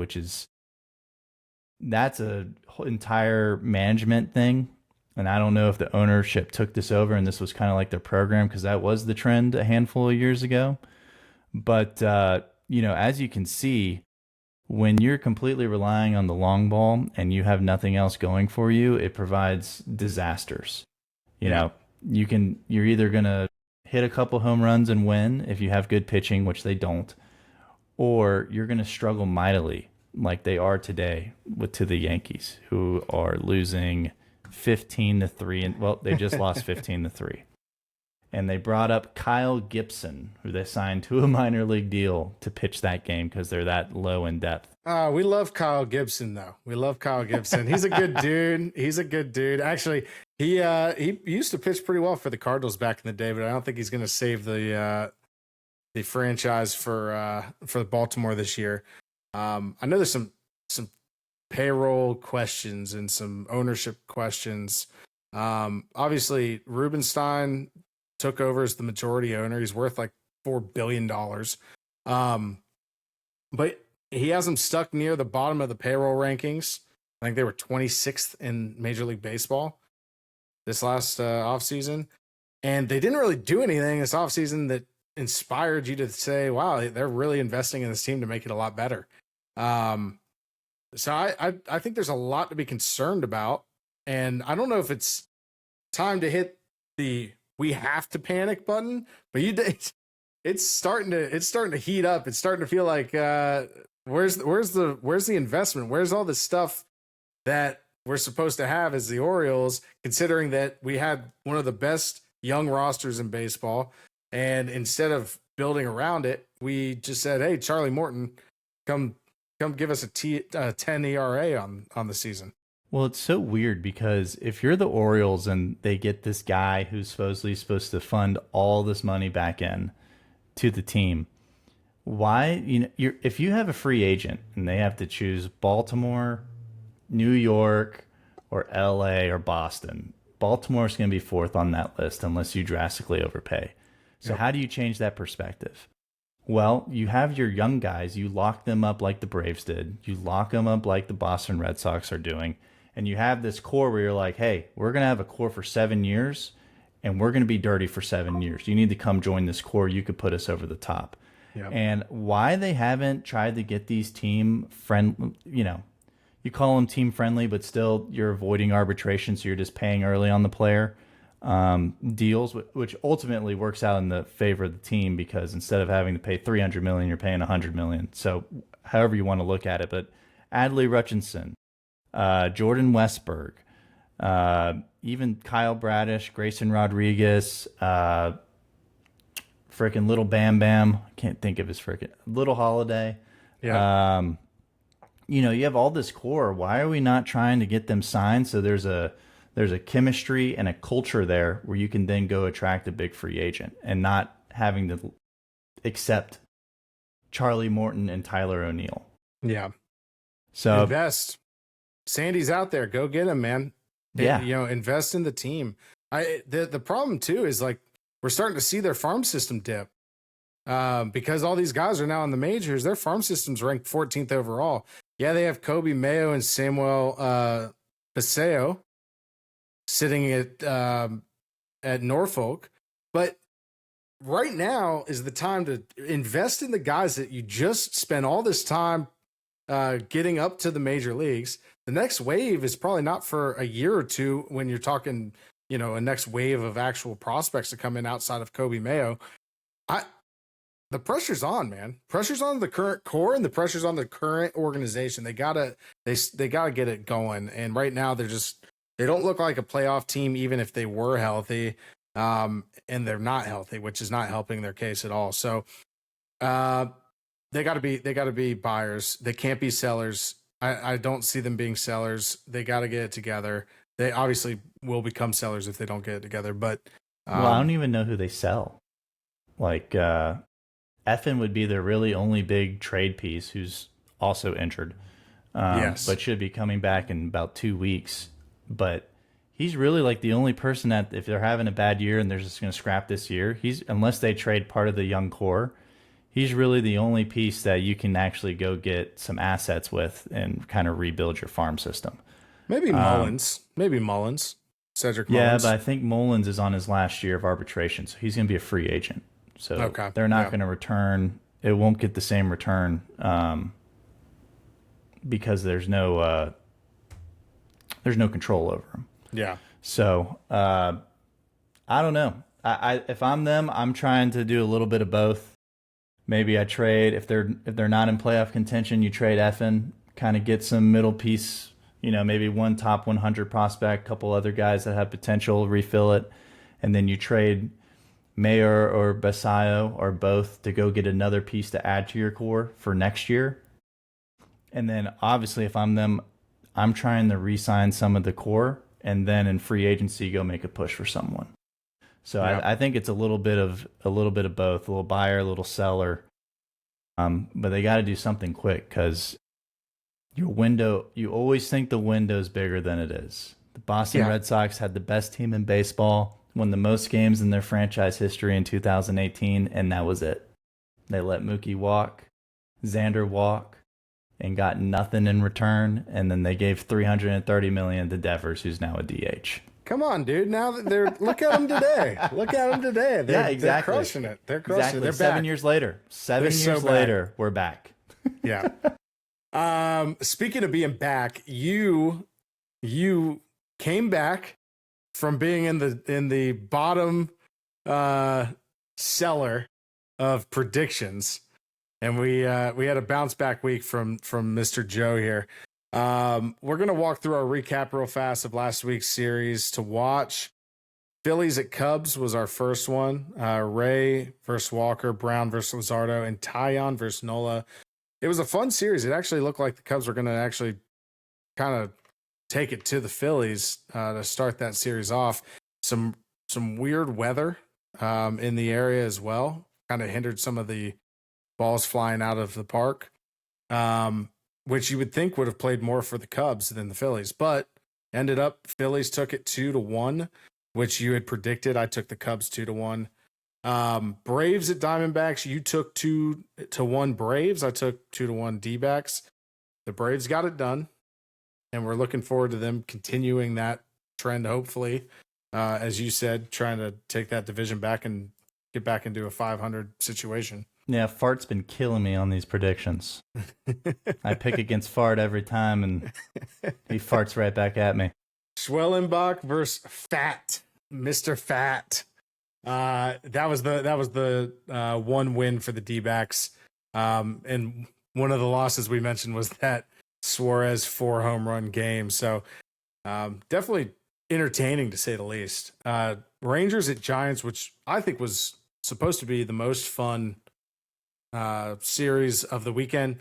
that's a whole entire management thing. And I don't know if the ownership took this over and this was kind of like their program, because that was the trend a handful of years ago. But, as you can see, when you're completely relying on the long ball and you have nothing else going for you, it provides disasters. You're either going to hit a couple home runs and win if you have good pitching, which they don't, or you're going to struggle mightily like they are today to the Yankees, who are losing 15-3, and they just lost 15-3. And they brought up Kyle Gibson, who they signed to a minor league deal to pitch that game because they're that low in depth.
We love Kyle Gibson, though. We love Kyle Gibson. He's a good dude. Actually, he used to pitch pretty well for the Cardinals back in the day, but I don't think he's going to save the franchise for Baltimore this year. I know there's some payroll questions and some ownership questions. Obviously, Rubenstein took over as the majority owner. He's worth like $4 billion. But he has them stuck near the bottom of the payroll rankings. I think they were 26th in Major League Baseball this last offseason. And they didn't really do anything this offseason that inspired you to say, wow, they're really investing in this team to make it a lot better. So I think there's a lot to be concerned about. And I don't know if it's time to hit the we have to panic button, but it's starting to heat up. It's starting to feel like where's the investment? Where's all the stuff that we're supposed to have as the Orioles, considering that we had one of the best young rosters in baseball, and instead of building around it, we just said, hey, Charlie Morton, come give us a 10 ERA on the season.
Well, it's so weird because if you're the Orioles and they get this guy who's supposedly supposed to fund all this money back in to the team, why, if you have a free agent and they have to choose Baltimore, New York, or LA or Boston, Baltimore's going to be fourth on that list unless you drastically overpay. So how do you change that perspective? Well, you have your young guys, you lock them up like the Braves did, you lock them up like the Boston Red Sox are doing, and you have this core where you're like, hey, we're going to have a core for 7 years, and we're going to be dirty for 7 years. You need to come join this core. You could put us over the top. Yep. And why they haven't tried to get these team friend, you call them team friendly, but still you're avoiding arbitration, so you're just paying early on the player deals, which ultimately works out in the favor of the team, because instead of having to pay $300 million, you're paying $100 million. So however you want to look at it, but Adley Rutchinson, Jordan Westberg, even Kyle Bradish, Grayson Rodriguez, frickin' Little Bam Bam. I can't think of his frickin' Little Holiday. Yeah. You have all this core. Why are we not trying to get them signed? So there's a chemistry and a culture there where you can then go attract a big free agent and not having to accept Charlie Morton and Tyler O'Neill.
Yeah.
So
invest. Sandy's out there. Go get him, man.
Yeah.
Invest in the team. The problem too is like we're starting to see their farm system dip. Because all these guys are now in the majors, their farm system's ranked 14th overall. Yeah, they have Kobe Mayo and Samuel Paseo sitting at Norfolk, but right now is the time to invest in the guys that you just spent all this time getting up to the major leagues. the next wave is probably not for a year or two when you're talking, a next wave of actual prospects to come in outside of Kobe Mayo. The pressure's on, man. Pressure's on the current core and the pressure's on the current organization. They gotta get it going. And right now they don't look like a playoff team, even if they were healthy. And they're not healthy, which is not helping their case at all. So, they gotta be buyers. They can't be sellers. I don't see them being sellers. They gotta get it together. They obviously will become sellers if they don't get it together. But
well, I don't even know who they sell. Like, Effin would be their really only big trade piece, who's also injured,
yes,
but should be coming back in about 2 weeks. But he's really like the only person that, if they're having a bad year and they're just going to scrap this year, unless they trade part of the young core, he's really the only piece that you can actually go get some assets with and kind of rebuild your farm system.
Maybe Mullins. Cedric Mullins.
Yeah, but I think Mullins is on his last year of arbitration, so he's going to be a free agent. So they're not going to return. It won't get the same return because there's no control over them.
Yeah.
So I don't know. If I'm them, I'm trying to do a little bit of both. Maybe I trade if they're not in playoff contention. You trade Effin, kind of get some middle piece. Maybe one top 100 prospect, couple other guys that have potential, refill it, and then you trade Mayer or Basayo or both to go get another piece to add to your core for next year. And then obviously if I'm them, I'm trying to re-sign some of the core and then in free agency go make a push for someone. So yeah. I think it's a little bit of both, a little buyer, a little seller. But they got to do something quick because your window, you always think the window's bigger than it is. The Boston Red Sox had the best team in baseball, won the most games in their franchise history in 2018, and that was it. They let Mookie walk, Xander walk, and got nothing in return, and then they gave $330 million to Devers, who's now a DH.
Come on, dude! Now that look at them today. Look at them today.
Yeah, exactly.
They're crushing it. They're crushing it. They're
7 years later. 7 years later, we're back.
Yeah. Speaking of being back, you came back from being in the bottom cellar of predictions, and we had a bounce back week from Mr. Joe here. We're gonna walk through our recap real fast of last week's series to watch. Phillies at Cubs was our first one. Ray versus Walker, Brown versus Luzardo, and Tyon versus Nola. It was a fun series. It actually looked like the Cubs were gonna actually kind of take it to the Phillies to start that series off. Some weird weather in the area as well, kind of hindered some of the balls flying out of the park, which you would think would have played more for the Cubs than the Phillies, but ended up Phillies took it 2-1, which you had predicted. I took the Cubs 2-1. Braves at Diamondbacks, you took 2-1 Braves. I took 2-1 D-backs. The Braves got it done. And we're looking forward to them continuing that trend, hopefully. As you said, trying to take that division back and get back into a 500 situation.
Yeah, Fart's been killing me on these predictions. I pick against Fart every time, and he farts right back at me.
Schwellenbach versus Fat, Mr. Fat. That was the one win for the D-backs. And one of the losses we mentioned was that Suarez 4 home run game. So definitely entertaining to say the least. Rangers at Giants, which I think was supposed to be the most fun series of the weekend.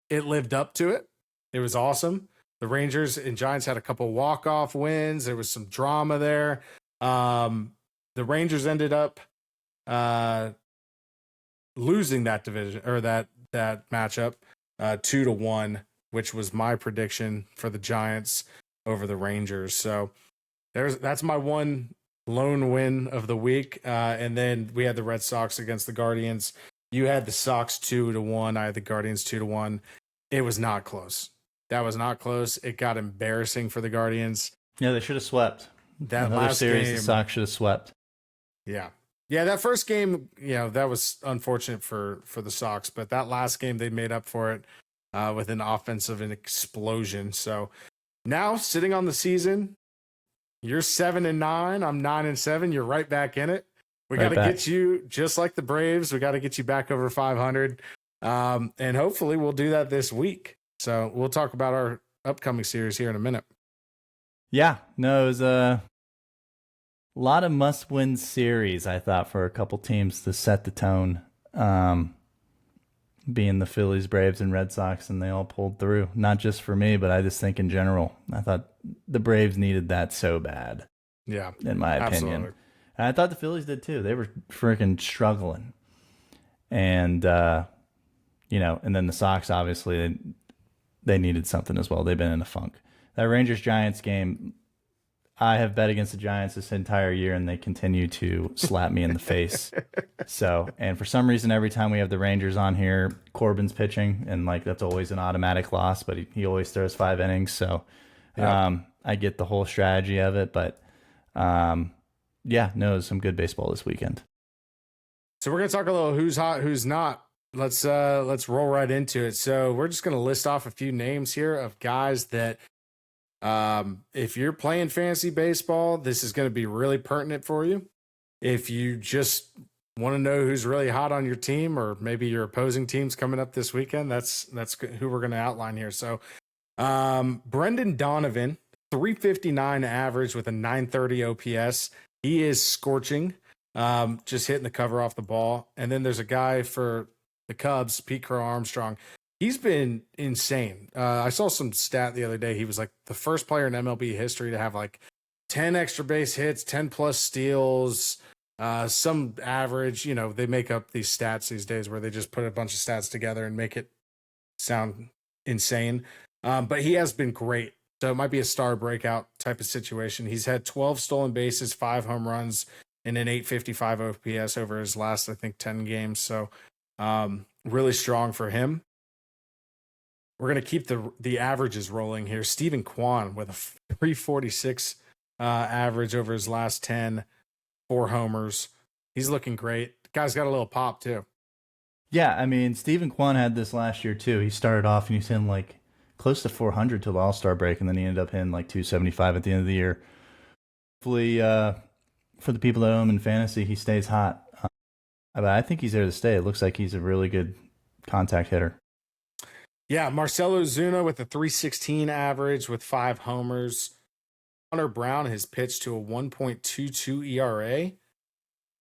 It lived up to it. It was awesome. The Rangers and Giants had a couple walk-off wins. There was some drama there. The Rangers ended up losing that division or that matchup 2-1. Which was my prediction for the Giants over the Rangers. So that's my one lone win of the week. And then we had the Red Sox against the Guardians. You had the Sox 2-1. I had the Guardians 2-1. It was not close. That was not close. It got embarrassing for the Guardians.
Yeah, they should have swept.
That last
series,
game,
the Sox should have swept.
Yeah. Yeah, that first game, that was unfortunate for the Sox. But that last game, they made up for it. with an offensive explosion. So now sitting on the season, you're 7-9. I'm 9-7. You're right back in it. We got to get you just like the Braves. We got to get you back over 500. And hopefully we'll do that this week. So we'll talk about our upcoming series here in a minute.
Yeah, no, it was a lot of must-win series, I thought, for a couple teams to set the tone, being the Phillies, Braves, and Red Sox, and they all pulled through. Not just for me, but I just think in general. I thought the Braves needed that so bad.
Yeah,
in my opinion.
Absolutely.
And I thought the Phillies did too. They were freaking struggling. And, and then the Sox, obviously, they needed something as well. They've been in a funk. That Rangers-Giants game, I have bet against the Giants this entire year, and they continue to slap me in the face. So, and for some reason, every time we have the Rangers on here, Corbin's pitching, and that's always an automatic loss, but he always throws 5 innings. So, I get the whole strategy of it, but some good baseball this weekend.
So we're gonna talk a little who's hot, who's not. Let's roll right into it. So we're just gonna list off a few names here of guys that, if you're playing fantasy baseball, this is going to be really pertinent for you. If you just want to know who's really hot on your team, or maybe your opposing team's coming up this weekend, that's who we're going to outline here. So, Brendan Donovan, 359 average with a 930 OPS. He is scorching, just hitting the cover off the ball. And then there's a guy for the Cubs, Pete Crow Armstrong. He's been insane. I saw some stat the other day. He was the first player in MLB history to have 10 extra base hits, 10 plus steals, some average. They make up these stats these days where they just put a bunch of stats together and make it sound insane. But he has been great. So it might be a star breakout type of situation. He's had 12 stolen bases, 5 home runs, and an 855 OPS over his last, I think, 10 games. So really strong for him. We're going to keep the averages rolling here. Steven Kwan with a 346 average over his last 10, 4 homers. He's looking great. The guy's got a little pop too.
Yeah, I mean, Steven Kwan had this last year too. He started off and he's hitting close to 400 till the All-Star break, and then he ended up hitting 275 at the end of the year. Hopefully, for the people that own him in fantasy, he stays hot. But I think he's there to stay. It looks like he's a really good contact hitter.
Yeah, Marcelo Zuna with a 316 average with 5 homers. Hunter Brown has pitched to a 1.22 ERA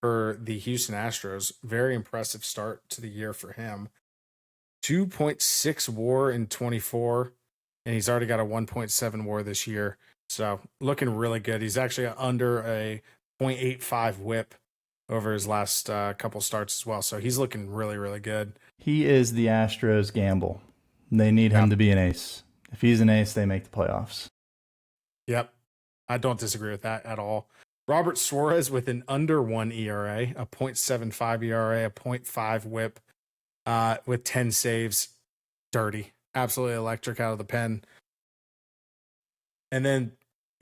for the Houston Astros. Very impressive start to the year for him. 2.6 WAR in 24, and he's already got a 1.7 WAR this year. So looking really good. He's actually under a 0.85 WHIP over his last couple starts as well. So he's looking really, really good.
He is the Astros gamble. They need him to be an ace. If he's an ace, they make the playoffs.
Yep. I don't disagree with that at all. Robert Suarez with an under 1 ERA, a 0.75 ERA, a 0.5 WHIP, with 10 saves. Dirty. Absolutely electric out of the pen. And then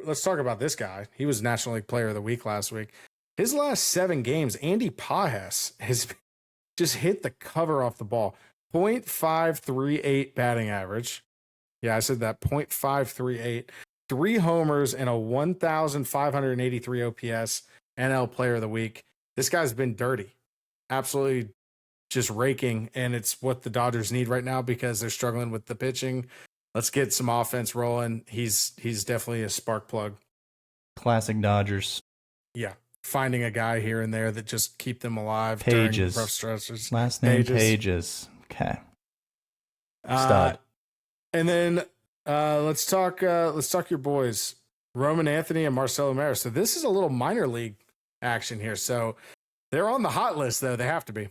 let's talk about this guy. He was National League Player of the Week last week. His last 7 games, Andy Pages has just hit the cover off the ball. 0.538 batting average. Yeah, I said that. 0.538. 3 homers and a 1,583 OPS. NL Player of the Week. This guy's been dirty. Absolutely just raking, and it's what the Dodgers need right now because they're struggling with the pitching. Let's get some offense rolling. He's definitely a spark plug.
Classic Dodgers.
Yeah. Finding a guy here and there that just keep them alive
Pages.
during rough stretches.
Last name Pages. Okay. Stud.
And then let's talk your boys, Roman Anthony and Marcelo Maris. So this is a little minor league action here. So they're on the hot list, though. They have to be.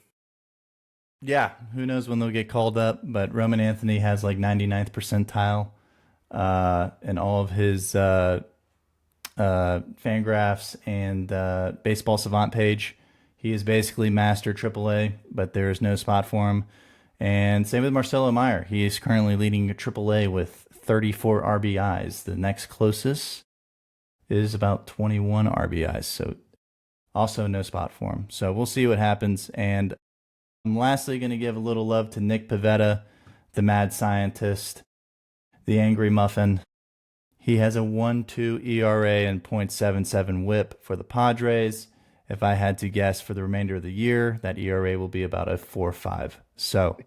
Yeah, who knows when they'll get called up, but Roman Anthony has 99th percentile in all of his Fangraphs and Baseball Savant page. He is basically master AAA, but there is no spot for him. And same with Marcelo Meyer. He is currently leading AAA with 34 RBIs. The next closest is about 21 RBIs, so also no spot for him. So we'll see what happens. And I'm lastly going to give a little love to Nick Pivetta. the mad scientist, the angry muffin. He has a 1.2 ERA and .77 WHIP for the Padres. If I had to guess for the remainder of the year, that ERA will be about a 4.5. So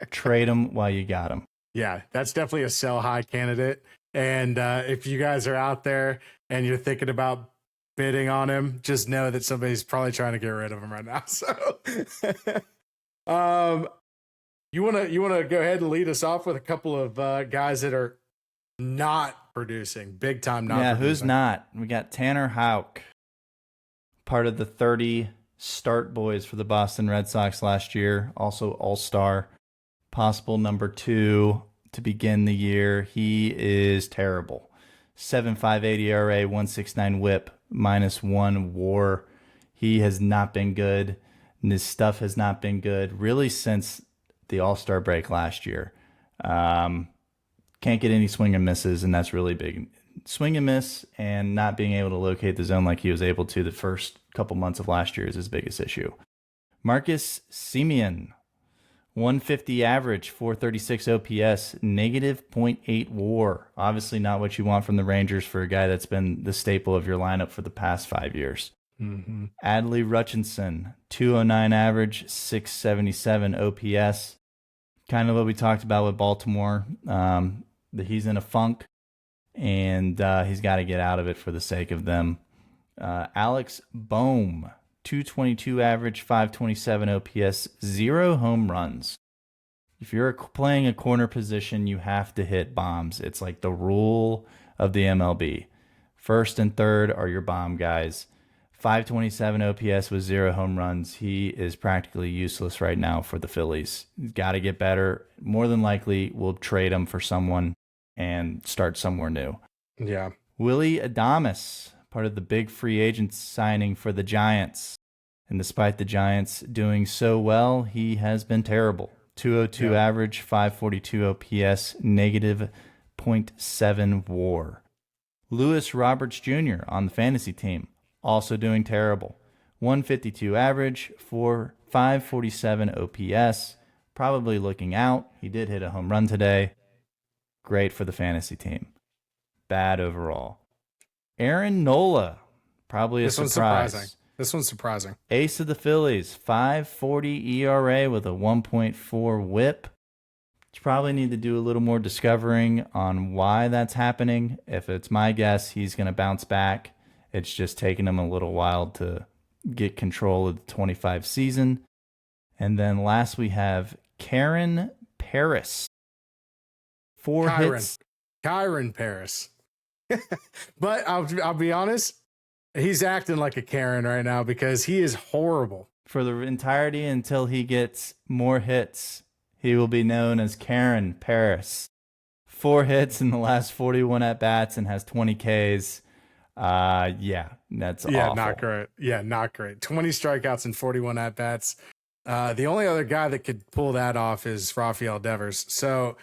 trade him while you got him.
Yeah, that's definitely a sell high candidate. And if you guys are out there and you're thinking about bidding on him, just know that somebody's probably trying to get rid of him right now. So, you wanna go ahead and lead us off with a couple of guys that are not producing, big time not.
Yeah,
producing.
who's not? We got Tanner Houck, part of the 30 start boys for the Boston Red Sox last year, also All-Star, possible number 2 to begin the year. He is terrible. 7.58 ERA, 1.69 WHIP, -1 WAR. He has not been good, and his stuff has not been good really since the All-Star break last year. Can't get any swing and misses, and that's really big. Swing and miss and not being able to locate the zone like he was able to the first couple months of last year is his biggest issue. Marcus Semien, 150 average, 436 OPS, -0.8 WAR. Obviously not what you want from the Rangers for a guy that's been the staple of your lineup for the past 5 years.
Mm-hmm.
Adley Rutchinson, 209 average, 677 OPS. Kind of what we talked about with Baltimore. That he's in a funk, and he's got to get out of it for the sake of them. Alex Bohm, 222 average, 527 OPS, 0 home runs. If you're playing a corner position, you have to hit bombs. It's like the rule of the MLB. First and third are your bomb guys. 527 OPS with 0 home runs. He is practically useless right now for the Phillies. He's got to get better. More than likely, we'll trade him for someone and start somewhere new.
Yeah. Willy
Adames, part of the big free agent signing for the Giants. And despite the Giants doing so well, he has been terrible. 202 average, 542 OPS, -0.7 WAR. Lewis Roberts Jr. on the fantasy team, also doing terrible. 152 average, 547 OPS, probably looking out. He did hit a home run today. Great for the fantasy team. Bad overall. Aaron Nola, probably a surprise.
This one's surprising.
Ace of the Phillies, 5.40 ERA with a 1.4 WHIP. You probably need to do a little more discovering on why that's happening. If it's my guess, he's going to bounce back. It's just taking him a little while to get control of the 25 season. And then last we have Karen Paris. 4 hits.
Kyron Paris. But I'll be honest, he's acting like a Karen right now because he is horrible.
For the entirety until he gets more hits, he will be known as Karen Paris. 4 hits in the last 41 at-bats and has 20 Ks. That's awful.
Not great. Yeah, not great. 20 strikeouts and 41 at-bats. The only other guy that could pull that off is Rafael Devers. So...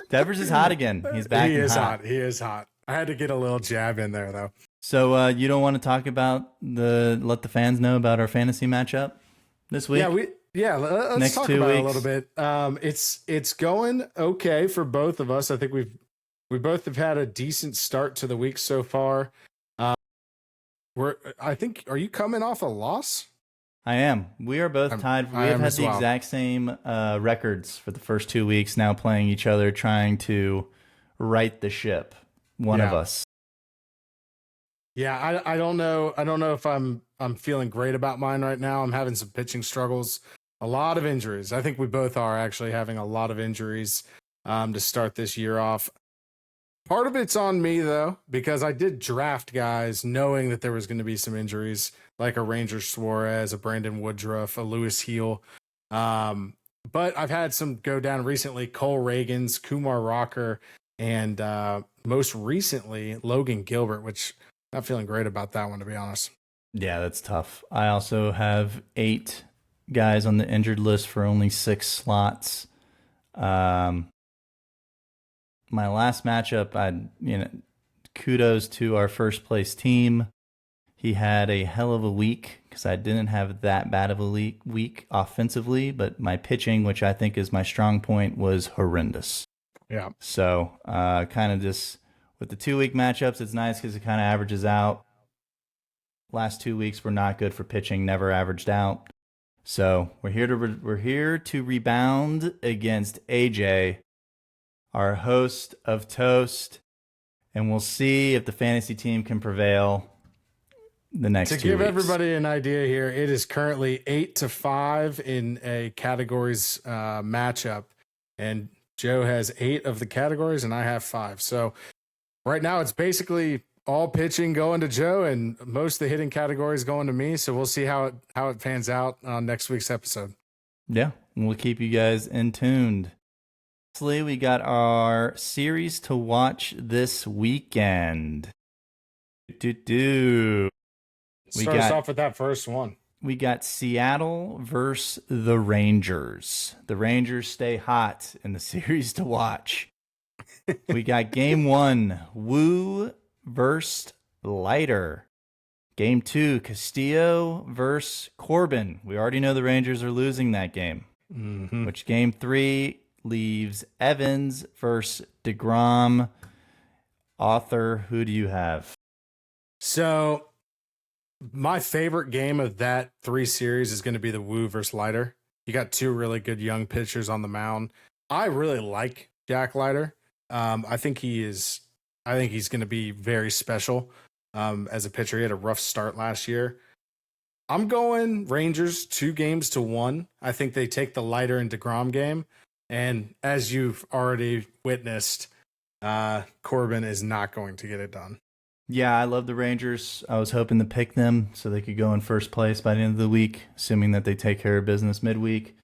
Devers is hot again. He's back.
He is hot. I had to get a little jab in there though.
So you don't want to talk about let the fans know about our fantasy matchup this week?
Let's
Next
talk
2
about
weeks.
it a little bit. It's going okay for both of us. I think we both have had a decent start to the week so far. Are you coming off a loss?
I am. We are both tied. We have had the exact same records for the first 2 weeks, now playing each other, trying to right the ship. One of us.
Yeah, I don't know. I don't know if I'm feeling great about mine right now. I'm having some pitching struggles. A lot of injuries. I think we both are actually having a lot of injuries to start this year off. Part of it's on me, though, because I did draft guys knowing that there was going to be some injuries, like a Ranger Suarez, a Brandon Woodruff, a Lewis Heel. But I've had some go down recently, Cole Reagans, Kumar Rocker, and most recently, Logan Gilbert, which I'm not feeling great about that one, to be honest.
Yeah, that's tough. I also have 8 guys on the injured list for only 6 slots. My last matchup, kudos to our first place team. He had a hell of a week because I didn't have that bad of a week offensively, but my pitching, which I think is my strong point, was horrendous.
Yeah.
So kind of just with the 2-week matchups, it's nice because it kind of averages out. Last 2 weeks were not good for pitching, never averaged out. So we're here to rebound against AJ, our host of Toast, and we'll see if the fantasy team can prevail the next 2 weeks. To
give everybody an idea here, it is currently 8-5 in a categories matchup, and Joe has 8 of the categories, and I have 5. So right now, it's basically all pitching going to Joe, and most of the hitting categories going to me. So we'll see how it pans out on next week's episode.
Yeah, we'll keep you guys in tuned. Lastly, we got our series to watch this weekend.
Start us off with that first one.
We got Seattle versus the Rangers. The Rangers stay hot in the series to watch. We got game 1, Woo versus Leiter. Game 2, Castillo versus Corbin. We already know the Rangers are losing that game.
Mm-hmm.
Which game 3 leaves Evans versus DeGrom. Author, who do you have?
So my favorite game of that 3 series is going to be the Woo versus Leiter. You got 2 really good young pitchers on the mound. I really like Jack Leiter. I think he's going to be very special as a pitcher. He had a rough start last year. I'm going Rangers 2-1. I think they take the Leiter and DeGrom game. And as you've already witnessed, Corbin is not going to get it done.
Yeah, I love the Rangers. I was hoping to pick them so they could go in first place by the end of the week, assuming that they take care of business midweek.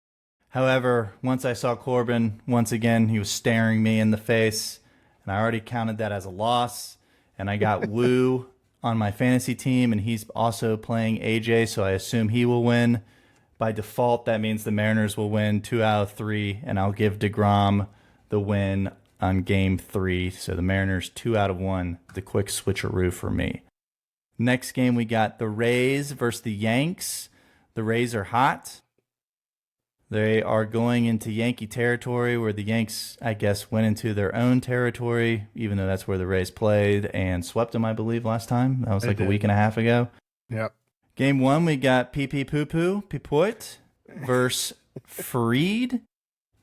However, once I saw Corbin, once again, he was staring me in the face, and I already counted that as a loss. And I got Woo on my fantasy team, and he's also playing AJ, so I assume he will win. By default, that means the Mariners will win 2 out of 3, and I'll give DeGrom the win on game 3. So the Mariners 2 out of 1, the quick switcheroo for me. Next game, we got the Rays versus the Yanks. The Rays are hot. They are going into Yankee territory where the Yanks, I guess, went into their own territory, even though that's where the Rays played and swept them, I believe, last time. That was like a week and a half ago.
Yep.
Game 1, we got Pipoit versus Fried.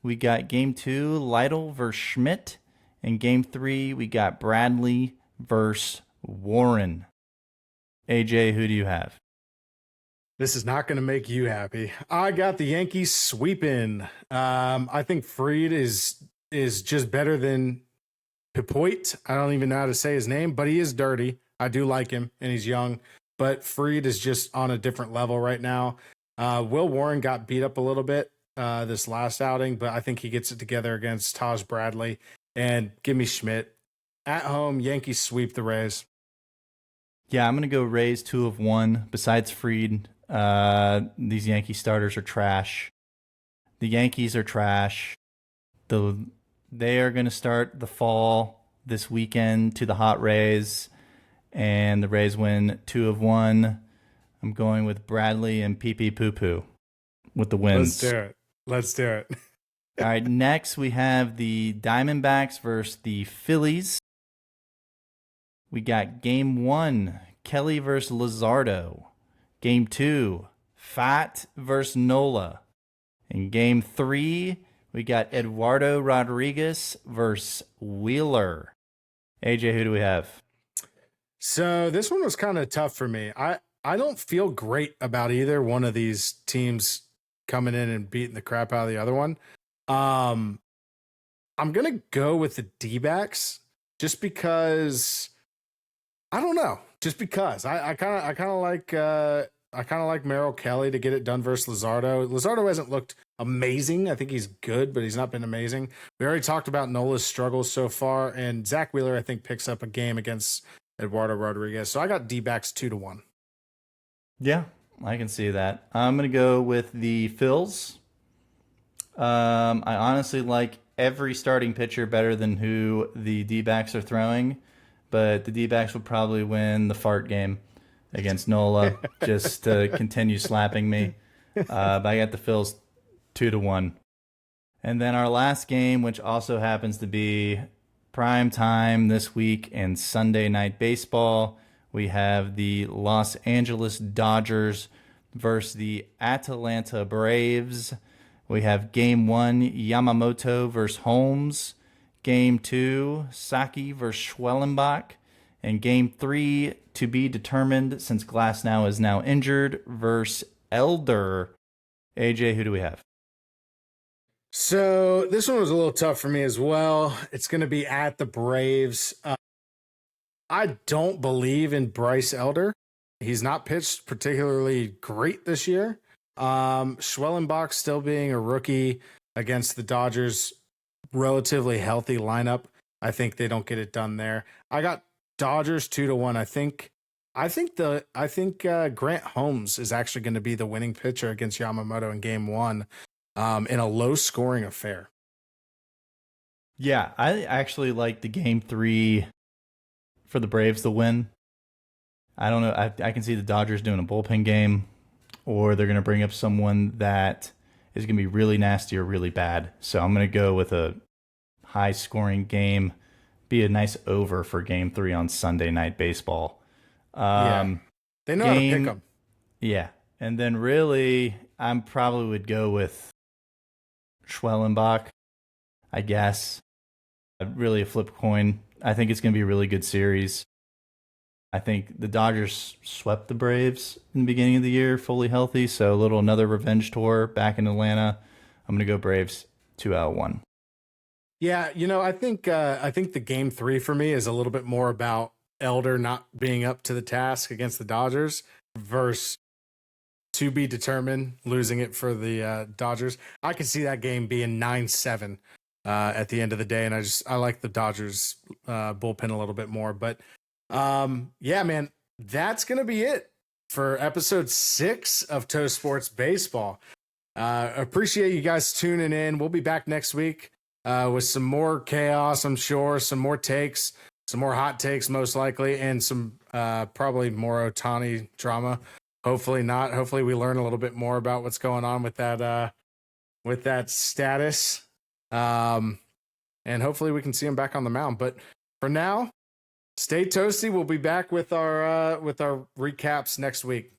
We got game 2, Lytle versus Schmidt. And game 3, we got Bradley versus Warren. AJ, who do you have?
This is not going to make you happy. I got the Yankees sweeping. I think Fried is just better than Pipoit. I don't even know how to say his name, but he is dirty. I do like him, and he's young. But Fried is just on a different level right now. Will Warren got beat up a little bit this last outing, but I think he gets it together against Taj Bradley. And give me Schmidt. At home, Yankees sweep the Rays.
Yeah, I'm going to go Rays 2 of 1. Besides Fried, these Yankee starters are trash. The Yankees are trash. They are going to start the fall this weekend to the hot Rays, and the Rays win 2 of 1. I'm going with Bradley and Poo with the wins.
Let's do it.
All right, next we have the Diamondbacks versus the Phillies. We got game 1, Kelly versus Luzardo. Game 2, Fat versus Nola. In game 3, we got Eduardo Rodriguez versus Wheeler. AJ, who do we have?
So this one was kind of tough for me. I don't feel great about either one of these teams coming in and beating the crap out of the other one. I'm going to go with the D-backs just because I don't know. Just because I kind of like Merrill Kelly to get it done versus Luzardo. Luzardo hasn't looked amazing. I think he's good, but he's not been amazing. We already talked about Nola's struggles so far, and Zach Wheeler, I think, picks up a game against Eduardo Rodriguez. So I got D-backs 2-1.
Yeah, I can see that. I'm going to go with the Phils. I honestly like every starting pitcher better than who the D-backs are throwing, but the D-backs will probably win the fart game. against Nola just to continue slapping me. But I got the Phils 2-1. And then our last game, which also happens to be prime time this week and Sunday Night Baseball, we have the Los Angeles Dodgers versus the Atlanta Braves. We have Game 1, Yamamoto versus Holmes. Game 2, Saki versus Schwellenbach. And Game 3, to be determined since Glasnow is now injured, versus Elder. AJ, who do we have?
So this one was a little tough for me as well. It's going to be at the Braves. I don't believe in Bryce Elder. He's not pitched particularly great this year. Schwellenbach still being a rookie against the Dodgers, relatively healthy lineup. I think they don't get it done there. I got Dodgers 2-1. I think Grant Holmes is actually going to be the winning pitcher against Yamamoto in Game 1 in a low-scoring affair.
Yeah, I actually like the Game 3 for the Braves to win. I don't know. I can see the Dodgers doing a bullpen game, or they're going to bring up someone that is going to be really nasty or really bad. So I'm going to go with a high-scoring game, be a nice over for Game 3 on Sunday Night Baseball.
Yeah. They know how to pick them.
Yeah. And then really, I probably would go with Schwellenbach, I guess. Really a flip coin. I think it's going to be a really good series. I think the Dodgers swept the Braves in the beginning of the year, fully healthy. So another revenge tour back in Atlanta. I'm going to go Braves 2-1.
Yeah, I think the Game 3 for me is a little bit more about Elder not being up to the task against the Dodgers versus to be determined losing it for the Dodgers. I can see that game being 9-7 at the end of the day, and I like the Dodgers bullpen a little bit more. But yeah, man, that's gonna be it for episode 6 of Toast Sports Baseball. Appreciate you guys tuning in. We'll be back next week with some more chaos, I'm sure, some more takes, some more hot takes, most likely, and some probably more Ohtani drama. Hopefully not. Hopefully we learn a little bit more about what's going on with that status. And hopefully we can see him back on the mound. But for now, stay toasty. We'll be back with our recaps next week.